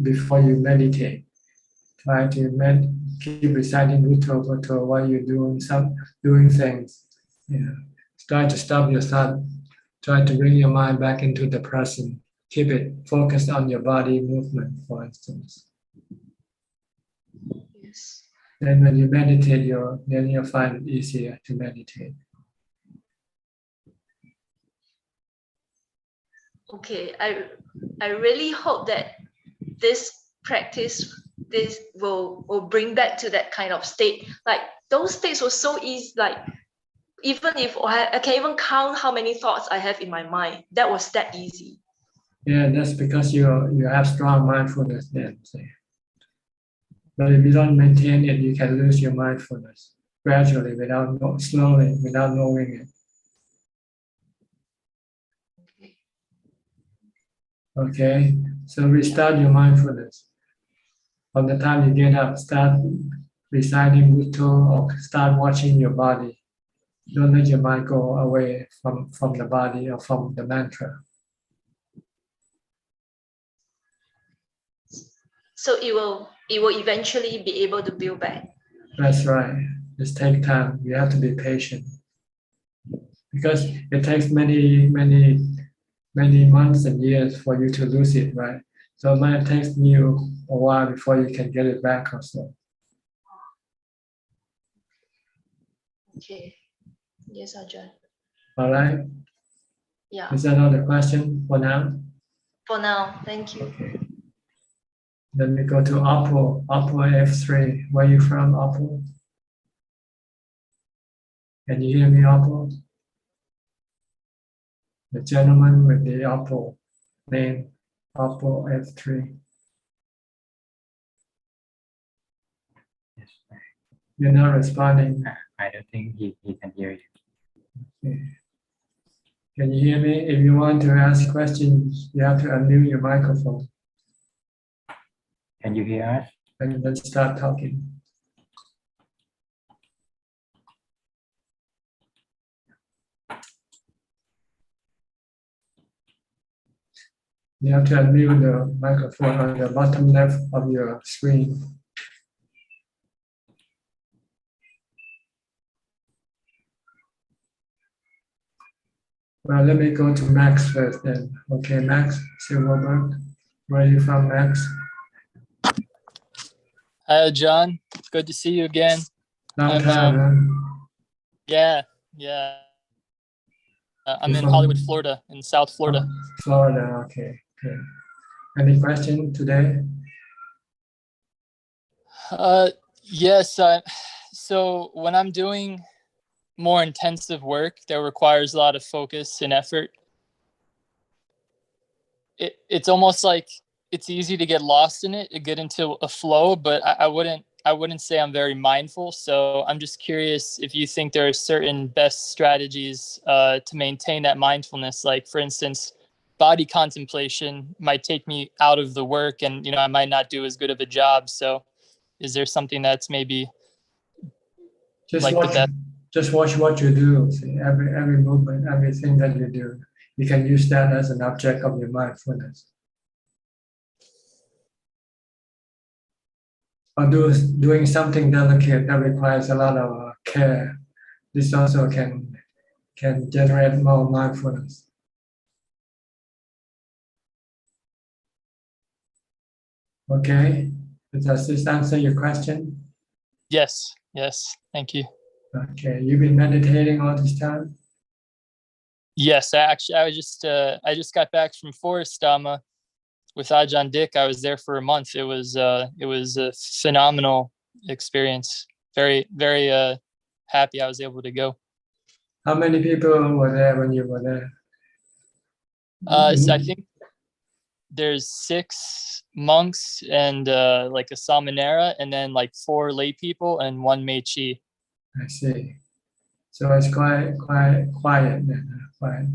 before you meditate. Try to keep reciting Bhutto while you're doing things. Try to stop your thought. Try to bring your mind back into the present. Keep it focused on your body movement, for instance. Yes. Then when you meditate, then you'll find it easier to meditate. Okay, I really hope that this practice will bring back to that kind of state. Like those states were so easy. Like even if I can even count how many thoughts I have in my mind, that was that easy. Yeah, that's because you have strong mindfulness then. But if you don't maintain it, you can lose your mindfulness gradually, slowly, without knowing it. Okay, so restart your mindfulness. From the time you get up, start reciting Bhutto or start watching your body. Don't let your mind go away from the body or from the mantra. So it will eventually be able to build back. That's right. Just take time. You have to be patient because it takes many months and years for you to lose it, right? So it might take you a while before you can get it back also. Okay. Yes, Ajahn. All right. Yeah. Is that all the question for now? For now, thank you. Okay. Then we go to Oppo F3. Where are you from, Oppo? Can you hear me, Oppo? The gentleman with the Oppo name, Oppo F3. Yes. You're not responding. I don't think he can hear you. Okay. Can you hear me? If you want to ask questions, you have to unmute your microphone. Can you hear us? And then start talking. You have to unmute the microphone on the bottom left of your screen. Well, let me go to Max first then. Okay, Max Silverberg. Where are you from, Max? Hi, John. Good to see you again. Long time, Yeah. I'm in Hollywood, Florida, in South Florida. Florida, okay. Any question today? Yes. So when I'm doing more intensive work that requires a lot of focus and effort, it's almost like it's easy to get lost in it, to get into a flow, but I wouldn't say I'm very mindful. So I'm just curious if you think there are certain best strategies to maintain that mindfulness. Like for instance, body contemplation might take me out of the work and, I might not do as good of a job. So is there something that's maybe Just like watch, the best? just watch what you do. See, every movement, everything that you do, you can use that as an object of your mindfulness. Or doing something delicate that requires a lot of care. This also can generate more mindfulness. Okay, does this answer your question? Yes, thank you. Okay, you've been meditating all this time? Yes, I just got back from Forest Dhamma with Ajaan Dick. I was there for a month. It was a phenomenal experience. Very, very happy I was able to go. How many people were there when you were there? So I think there's 6 monks and like a samanera, and then like 4 lay people and 1 mechi. I see. So it's quite quiet then. Quiet.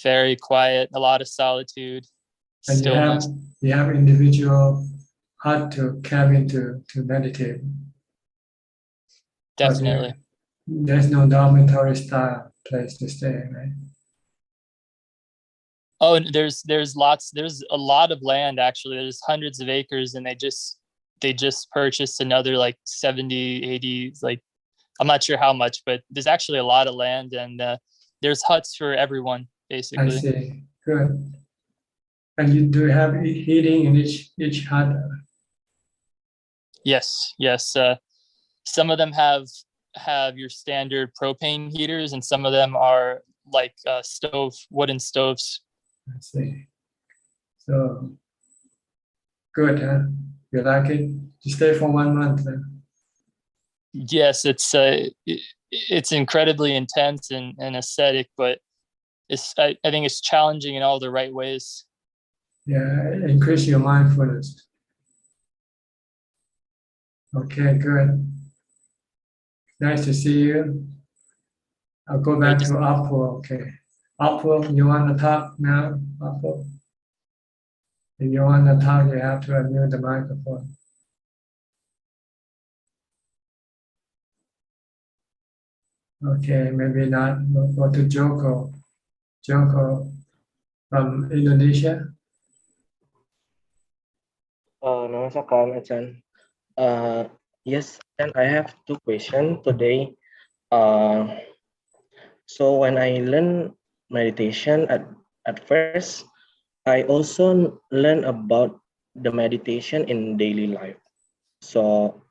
Very quiet, a lot of solitude, And stillness. you have individual hut to cabin to meditate. Definitely. There's no dormitory style place to stay, right? Oh, and there's a lot of land actually. There's hundreds of acres, and they just purchased another like 70, 80, like I'm not sure how much, but there's actually a lot of land, and there's huts for everyone basically. I see. Good. And you do have heating in each hut? Yes. Some of them have your standard propane heaters, and some of them are like wooden stoves. I see. So good, huh? You like it? You stay for 1 month then? Yes, it's incredibly intense and aesthetic, but I think it's challenging in all the right ways. Yeah, increase your mindfulness. Okay, good. Nice to see you. I'll go back to Apple. Okay. Apple, you want to talk now? Apple? If you want to talk, you have to unmute the microphone. Okay, maybe not. We'll go to Joko. Joko from Indonesia. Namaskar, Ajaan. Yes, and I have 2 questions today. So when I learn meditation at first, I also learn about the meditation in daily life. So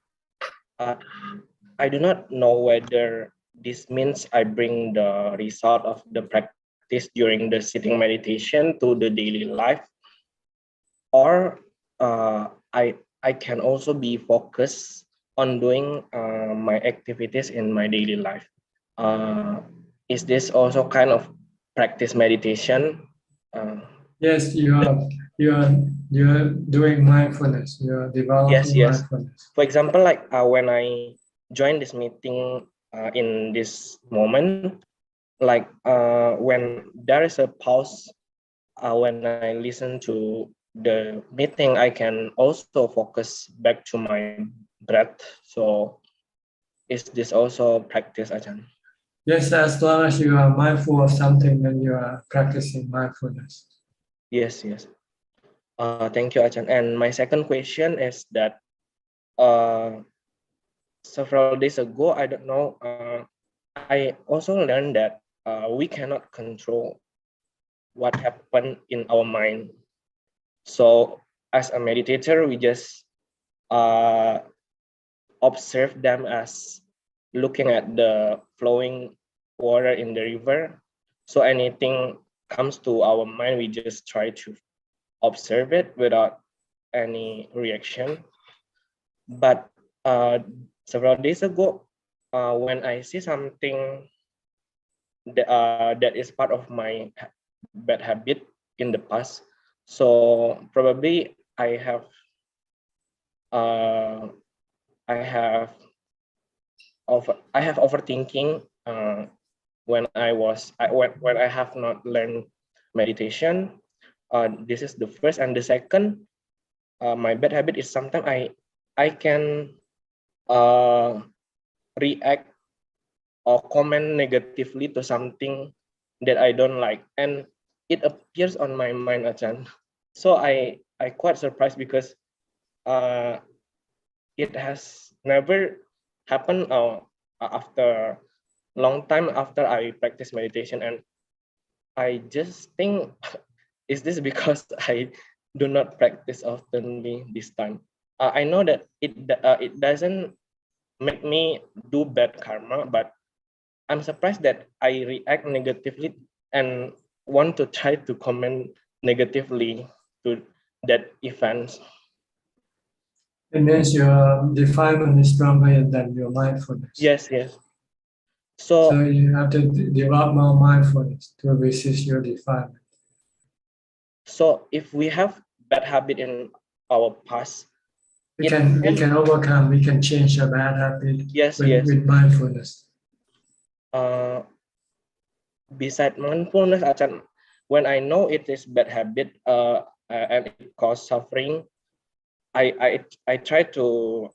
I do not know whether this means I bring the result of the practice during the sitting meditation to the daily life, or I can also be focused on doing my activities in my daily life. Is this also kind of practice meditation? Yes, you're doing mindfulness. You're developing mindfulness. For example, like when I join this meeting in this moment, like when there is a pause, when I listen to the meeting, I can also focus back to my breath. So is this also practice, Ajaan? Yes, as long as you are mindful of something, then you are practicing mindfulness. Yes. Thank you, Ajaan. And my second question is that several days ago, I don't know, I also learned that we cannot control what happened in our mind. So as a meditator, we just observe them as looking at the flowing water in the river. So anything comes to our mind, we just try to observe it without any reaction. But several days ago, when I see something that is part of my bad habit in the past, so probably I have overthinking when I have not learned meditation. This is the first, and the second, my bad habit is sometimes I can react or comment negatively to something that I don't like, and it appears on my mind, Ajahn. So I quite surprised because it has never happened after long time after I practice meditation, and I just think, is this because I do not practice oftenly this time? I know that it doesn't make me do bad karma, but I'm surprised that I react negatively and want to try to comment negatively to that event. It means your defilement is stronger than your mindfulness. Yes, yes. So you have to develop more mindfulness to resist your defilement. So if we have bad habit in our past, we can overcome, we can change a bad habit with mindfulness. Beside mindfulness, Ajahn, when I know it is bad habit and it causes suffering, I try to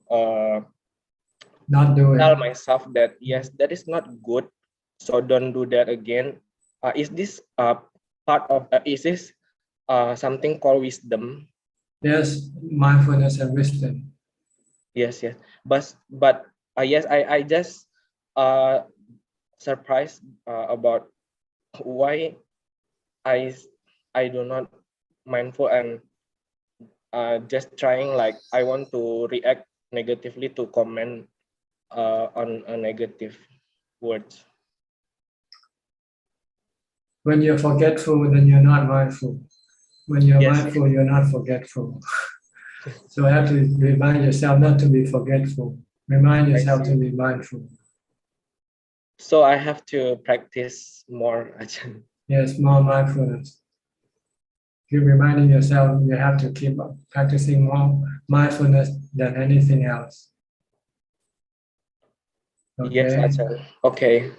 not do tell it. myself that yes, that is not good, so don't do that again. Is this part of is this something called wisdom? Yes, mindfulness and wisdom. Yes, yes, but yes, I just surprised about why I do not mindful and just trying like I want to react negatively to comment on a negative words. When you're forgetful, then you're not mindful. When you're mindful, you're not forgetful. So you have to remind yourself not to be forgetful. Remind yourself to be mindful. So I have to practice more, Ajahn. Yes, more mindfulness. Keep reminding yourself you have to keep practicing more mindfulness than anything else. Okay. Yes, Ajahn. Okay.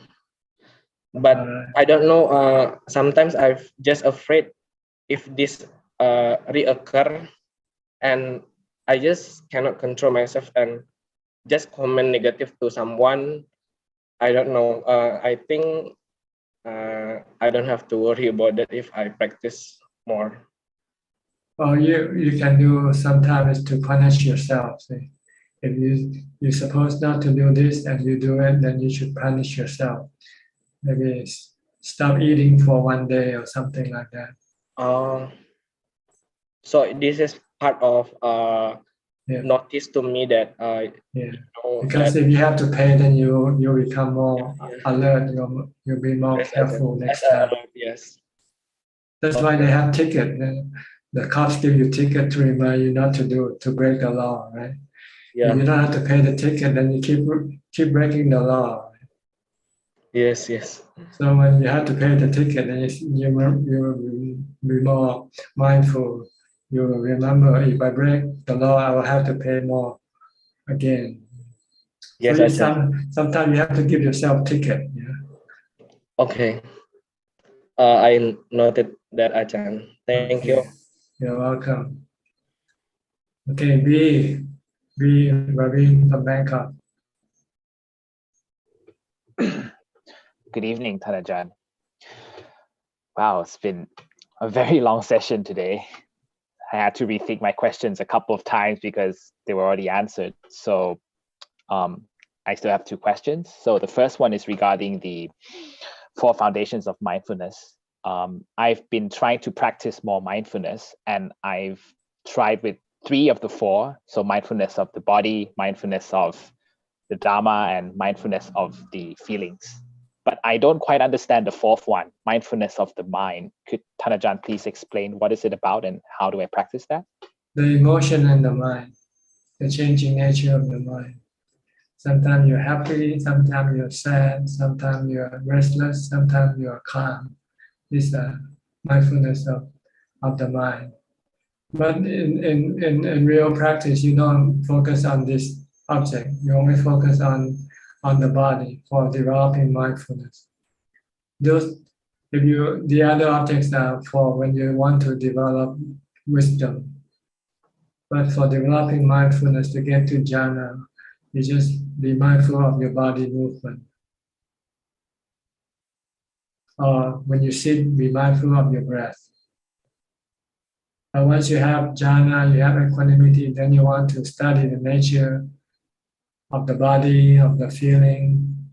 But I don't know, sometimes I'm just afraid if this reoccur and I just cannot control myself and just comment negative to someone. I don't know. I think I don't have to worry about that if I practice more. Well, you can do sometimes to punish yourself. See? If you're supposed not to do this and you do it, then you should punish yourself. Maybe stop eating for one day or something like that. So this is part of notice to me that because if you have to pay, then you become more alert. You'll be more careful next time. Yes. That's why they have ticket. The cops give you ticket to remind you not to do it, to break the law, right? Yeah. If you don't have to pay the ticket, then you keep breaking the law. Yes, yes. So when you have to pay the ticket, then you will be more mindful. You will remember, if I break the law, I will have to pay more again. Yes, so sometimes you have to give yourself ticket. Yeah. Okay. I noted that, Ajahn. Thank you. You're welcome. Okay, B. Ravi from Bangkok. Good evening, Thanajan. Wow, it's been a very long session today. I had to rethink my questions a couple of times because they were already answered. So I still have two questions. So the first one is regarding the 4 foundations of mindfulness. I've been trying to practice more mindfulness, and I've tried with 3 of the 4. So mindfulness of the body, mindfulness of the Dhamma, and mindfulness of the feelings. But I don't quite understand the 4th one, mindfulness of the mind. Could Thanajan please explain what is it about and how do I practice that? The emotion and the mind, the changing nature of the mind. Sometimes you're happy, sometimes you're sad, sometimes you're restless, sometimes you're calm. These are mindfulness of the mind. But in real practice, you don't focus on this object. You only focus on the body for developing mindfulness. The other objects are for when you want to develop wisdom. But for developing mindfulness to get to jhana, you just be mindful of your body movement. or when you sit, be mindful of your breath. But once you have jhana, you have equanimity, then you want to study the nature of the body, of the feeling,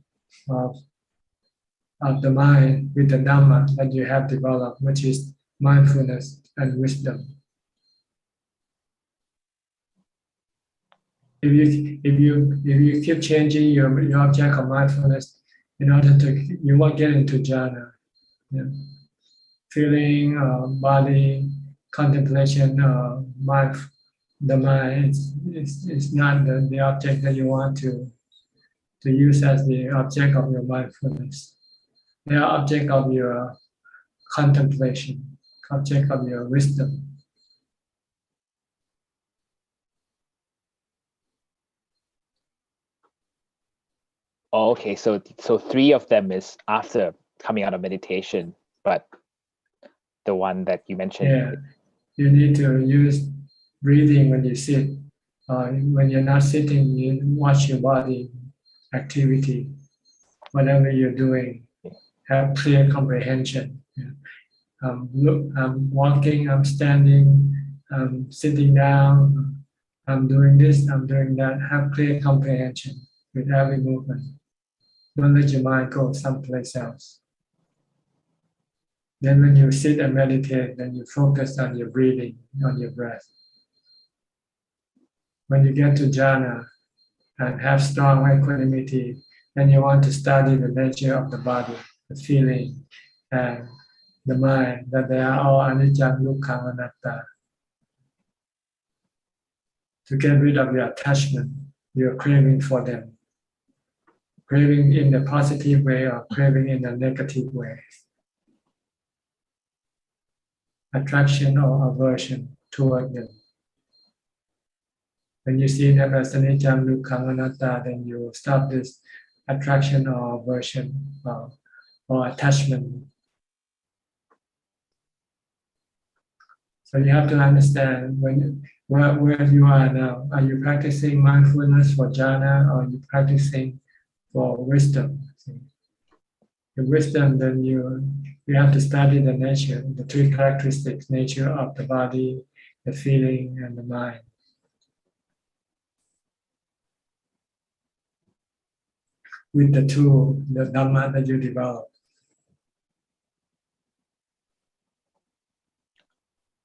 of the mind with the Dhamma that you have developed, which is mindfulness and wisdom. If you keep changing your object of mindfulness in order to, you won't get into jhana. Yeah. Feeling, body, contemplation, mind, the mind is not the object that you want to use as the object of your mindfulness. They are object of your contemplation, object of your wisdom. Oh, okay. So 3 of them is after coming out of meditation, but the one that you mentioned. Yeah, you need to use breathing when you sit. When you're not sitting, you watch your body activity, whatever you're doing. Have clear comprehension. Yeah. I'm walking, I'm standing, I'm sitting down, I'm doing this, I'm doing that. Have clear comprehension with every movement. Don't let your mind go someplace else. Then when you sit and meditate, then you focus on your breathing, on your breath. When you get to jhana and have strong equanimity, then you want to study the nature of the body, the feeling, and the mind, that they are all anicca, dukkha, anatta. To get rid of your attachment, your craving for them. Craving in the positive way or craving in a negative way. Attraction or aversion toward them. When you see them as anicca, dukkha, anatta, then you stop this attraction or aversion or attachment. So you have to understand where you are now. Are you practicing mindfulness for jhana, or are you practicing for wisdom? The wisdom, then you have to study the nature, the 3 characteristics, nature of the body, the feeling, and the mind. With the tool, the Dhamma that you develop.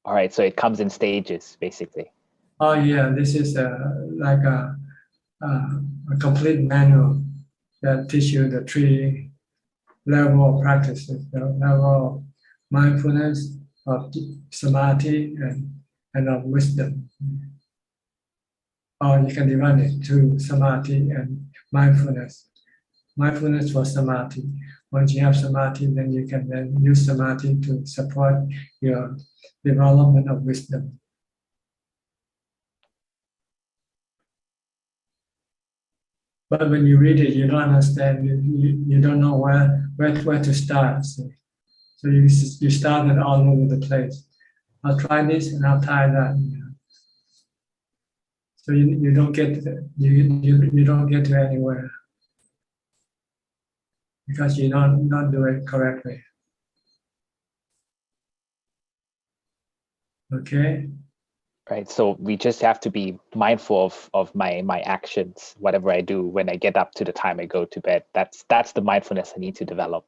All right, so it comes in stages, basically. Oh yeah, this is like a complete manual that teaches you the 3 level of practices, the level of mindfulness, of samadhi, and of wisdom. Or you can divide it to samadhi and mindfulness. Mindfulness for samadhi. Once you have samadhi, then you can then use samadhi to support your development of wisdom. But when you read it, you don't understand. You don't know where to start. So you start it all over the place. I'll try this and I'll try that. So you don't get you don't get to anywhere because you don't do it correctly. Okay. Right. So we just have to be mindful of my actions, whatever I do when I get up to the time I go to bed. That's the mindfulness I need to develop.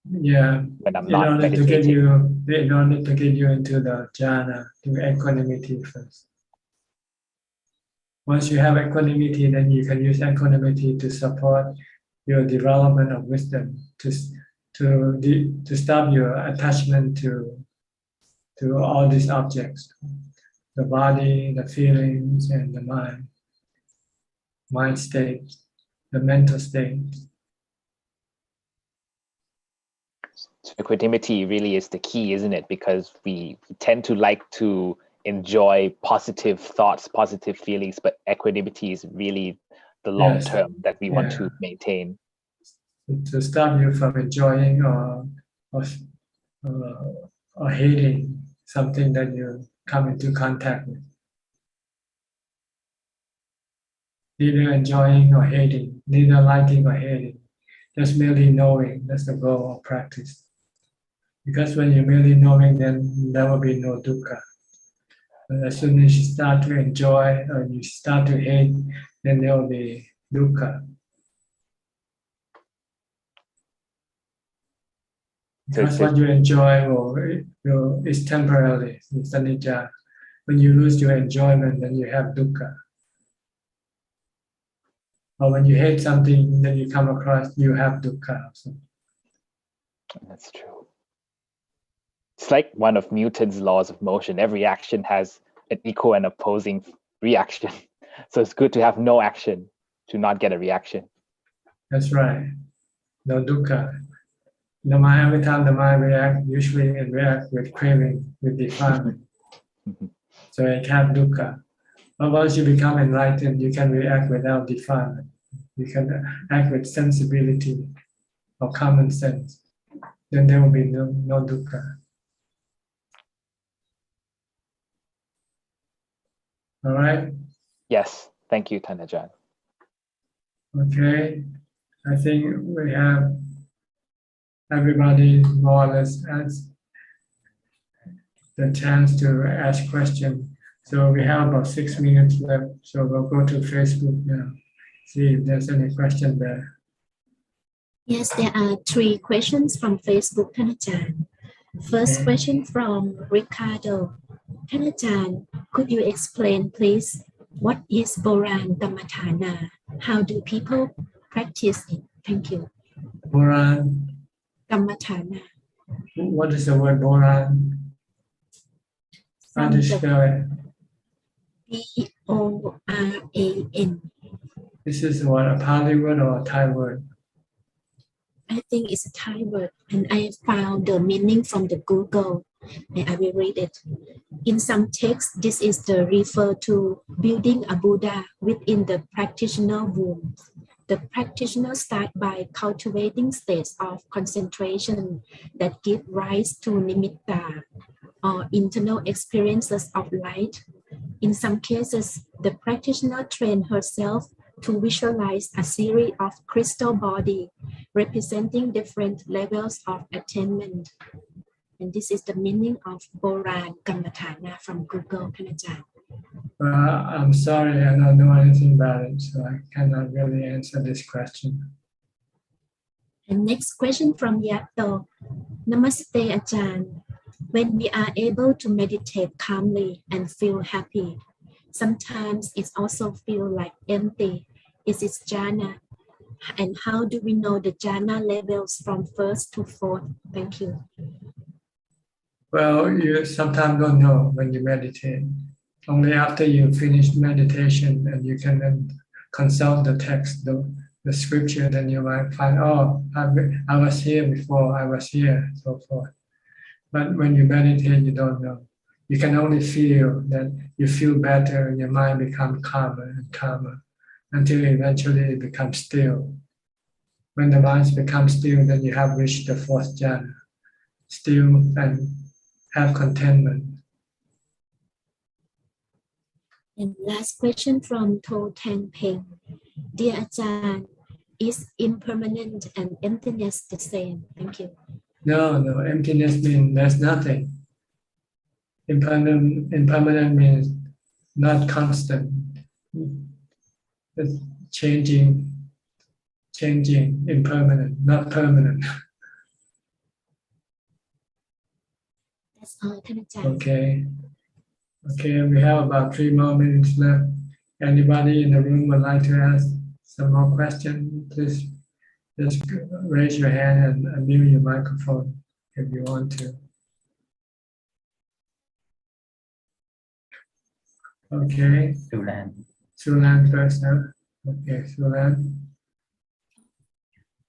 Yeah. When I'm not meditating. In order to get you into the jhana, to equanimity first. Once you have equanimity, then you can use equanimity to support your development of wisdom, to stop your attachment to all these objects, the body, the feelings, and the mind state, the mental state. So equanimity really is the key, isn't it? Because we tend to like to enjoy positive thoughts, positive feelings, but equanimity is really the long term that we want to maintain. To stop you from enjoying or hating something that you come into contact with. Neither enjoying or hating, neither liking or hating, just merely knowing. That's the goal of practice. Because when you're merely knowing, then there will be no dukkha. But as soon as you start to enjoy or you start to hate, then there will be dukkha. Because what you enjoy is temporarily, it's anicca. When you lose your enjoyment, then you have dukkha. Or when you hate something, then you come across, you have dukkha also. That's true. It's like one of Newton's laws of motion. Every action has an equal and opposing reaction. So it's good to have no action to not get a reaction. That's right. No dukkha. The mind, every time the mind reacts, usually it reacts with craving, with defilement. So it have dukkha. But once you become enlightened, you can react without defilement. You can act with sensibility or common sense. Then there will be no dukkha. All right? Yes. Thank you, Thanajan. Okay. I think we have everybody more or less has the chance to ask questions. So we have about 6 minutes left. So we'll go to Facebook now. See if there's any question there. Yes, there are 3 questions from Facebook, Thanajan. First question from Ricardo. Thanajan, could you explain, please, what is Boran Dhammatana? How do people practice it? Thank you. Boran. Dhammatana. What is the word Boran? How do you spell it? B-O-R-A-N. This is what, a Pali word or a Thai word? I think it's a Thai word, and I found the meaning from the Google, and I will read it. In some texts, this is the refer to building a Buddha within the practitioner womb. The practitioner starts by cultivating states of concentration that give rise to nimitta, or internal experiences of light. In some cases, the practitioner trains herself to visualize a series of crystal bodies representing different levels of attainment. And this is the meaning of Boran Kammatthana from Google, Thanajan. I'm sorry, I don't know anything about it, so I cannot really answer this question. And next question from Yato. Namaste, Ajahn. When we are able to meditate calmly and feel happy, sometimes it also feels like empty. Is it jhana? And how do we know the jhana levels from first to fourth? Thank you. Well, you sometimes don't know when you meditate. Only after you finish meditation and you can then consult the text, the scripture, then you might find, oh, I was here before, I was here, so forth. But when you meditate, you don't know. You can only feel that you feel better and your mind becomes calmer and calmer until eventually it becomes still. When the mind becomes still, then you have reached the fourth jhana, still and have contentment. And last question from To Tang Peng. Dear Ajahn, is impermanent and emptiness the same? Thank you. No, emptiness means there's nothing. Impermanent means not constant. It's changing, impermanent, not permanent. That's all, Thanajan. Okay, we have about 3 more minutes left. Anybody in the room would like to ask some more questions? Please just raise your hand and mute your microphone if you want to. Okay. Sulan first, huh? Okay, Sulan.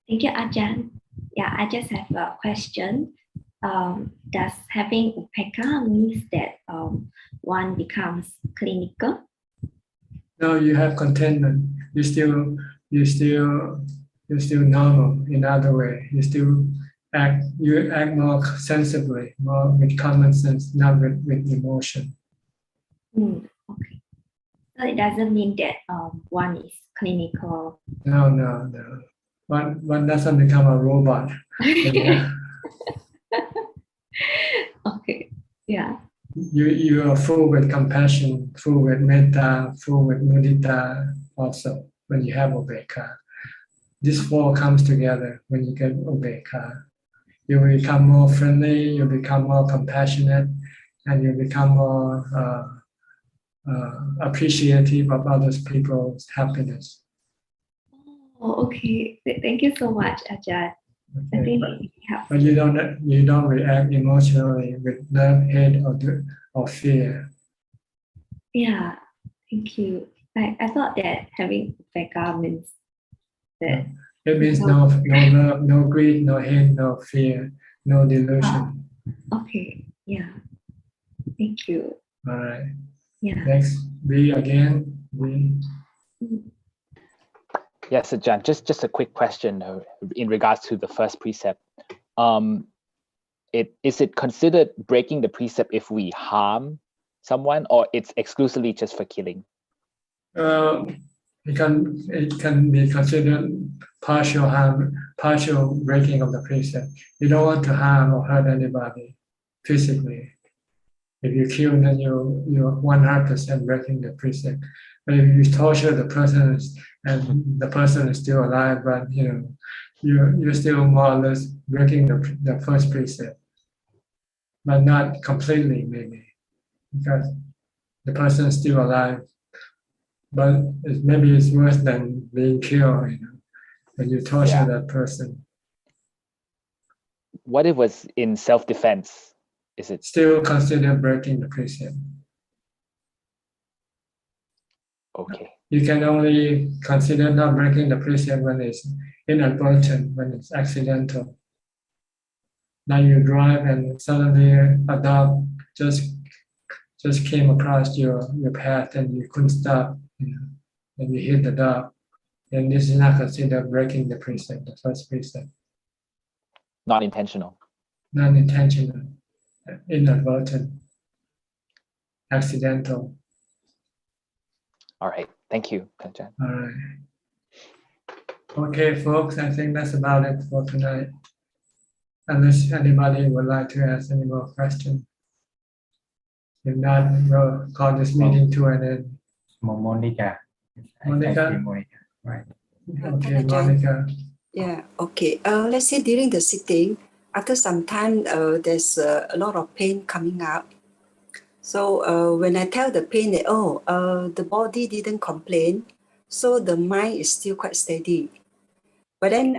Thank you, Ajahn. Yeah, I just have a question. Does having upekkha means that one becomes clinical? No, you have contentment. You're still normal in other way. You act more sensibly, more with common sense, not with emotion. Okay. So it doesn't mean that one is clinical. No. One doesn't become a robot. Okay. Yeah. You are full with compassion, full with metta, full with mudita also when you have upekkha. This four comes together when you get upekkha. You become more friendly, you become more compassionate, and you become more appreciative of other people's happiness. Oh, okay. Thank you so much, Ajahn. I Okay, think but you don't react emotionally with love, hate, or fear. Yeah, thank you. I thought that having upekkha means that It means no love, no greed, no hate, no fear, no delusion. Okay, yeah. Thank you. All right. Yeah. Next, B again. B. Yes, Ajahn, just a quick question in regards to the first precept. Is it considered breaking the precept if we harm someone, or it's exclusively just for killing? It can be considered partial harm, partial breaking of the precept. You don't want to harm or hurt anybody physically. If you kill, then you're 100% breaking the precept. But if you torture the person and the person is still alive, but you're still more or less breaking the first precept, but not completely maybe, because the person is still alive. But maybe it's worse than being killed, when you torture that person. What if it was in self-defense? Is it still considered breaking the precept? Okay. You can only consider not breaking the precept when it's inadvertent, when it's accidental. Now you drive and suddenly a dog just came across your path and you couldn't stop, and you hit the dog. And this is not considered breaking the precept, the first precept. Not intentional. Non-intentional, inadvertent, accidental. All right. Thank you, Ajahn. All right. Okay, folks, I think that's about it for tonight. Unless anybody would like to ask any more questions. If not, we'll call this meeting to an end. Monica. Monica? Monica, right. Okay, Monica. Yeah, okay. Let's say during the sitting, after some time, there's a lot of pain coming up. So when I tell the pain that, the body didn't complain, so the mind is still quite steady. But then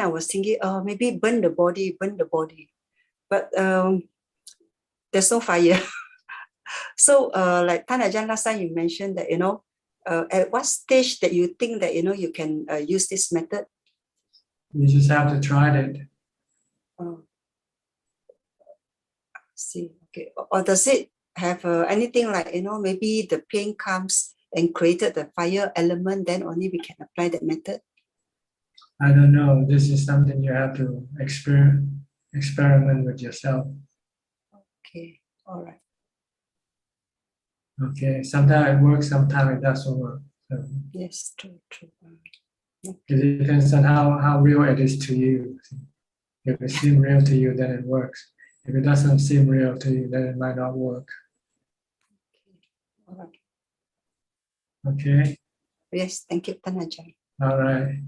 I was thinking, maybe burn the body. But there's no fire. So like Ajahn, last time you mentioned that, at what stage that you think that, you can use this method? You just have to try it. See, okay. Or does it have anything like, maybe the pain comes and created the fire element, then only we can apply that method? I don't know. This is something you have to experiment with yourself. Okay, all right. Okay, sometimes it works, sometimes it doesn't work. So yes, true. it depends on how real it is to you. If it seems real to you, then it works. If it doesn't seem real to you, then it might not work. All right. Okay? Yes, thank you, Ajahn. All right.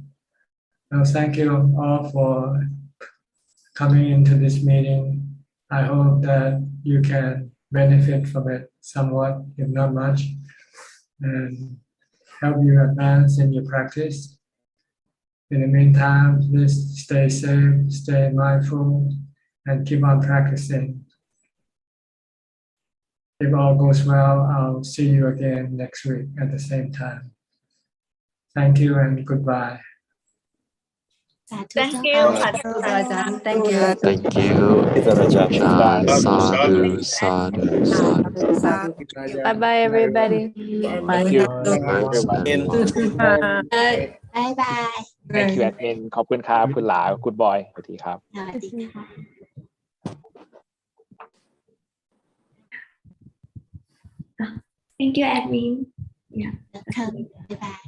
Well, thank you all for coming into this meeting. I hope that you can benefit from it somewhat, if not much, and help you advance in your practice. In the meantime, please stay safe, stay mindful, and keep on practicing. If all goes well, I'll see you again next week at the same time. Thank you and goodbye. Thank you, Ajahn. Thank you. Thank you, Ajahn. Sadhu, sadhu, sadhu. Bye bye, everybody. Thank you. Bye bye. Thank you, admin. ขอบคุณครับ คุณหลา Good boy สวัสดีครับ สวัสดีค่ะ Thank you, admin. Yeah. Welcome. Bye bye.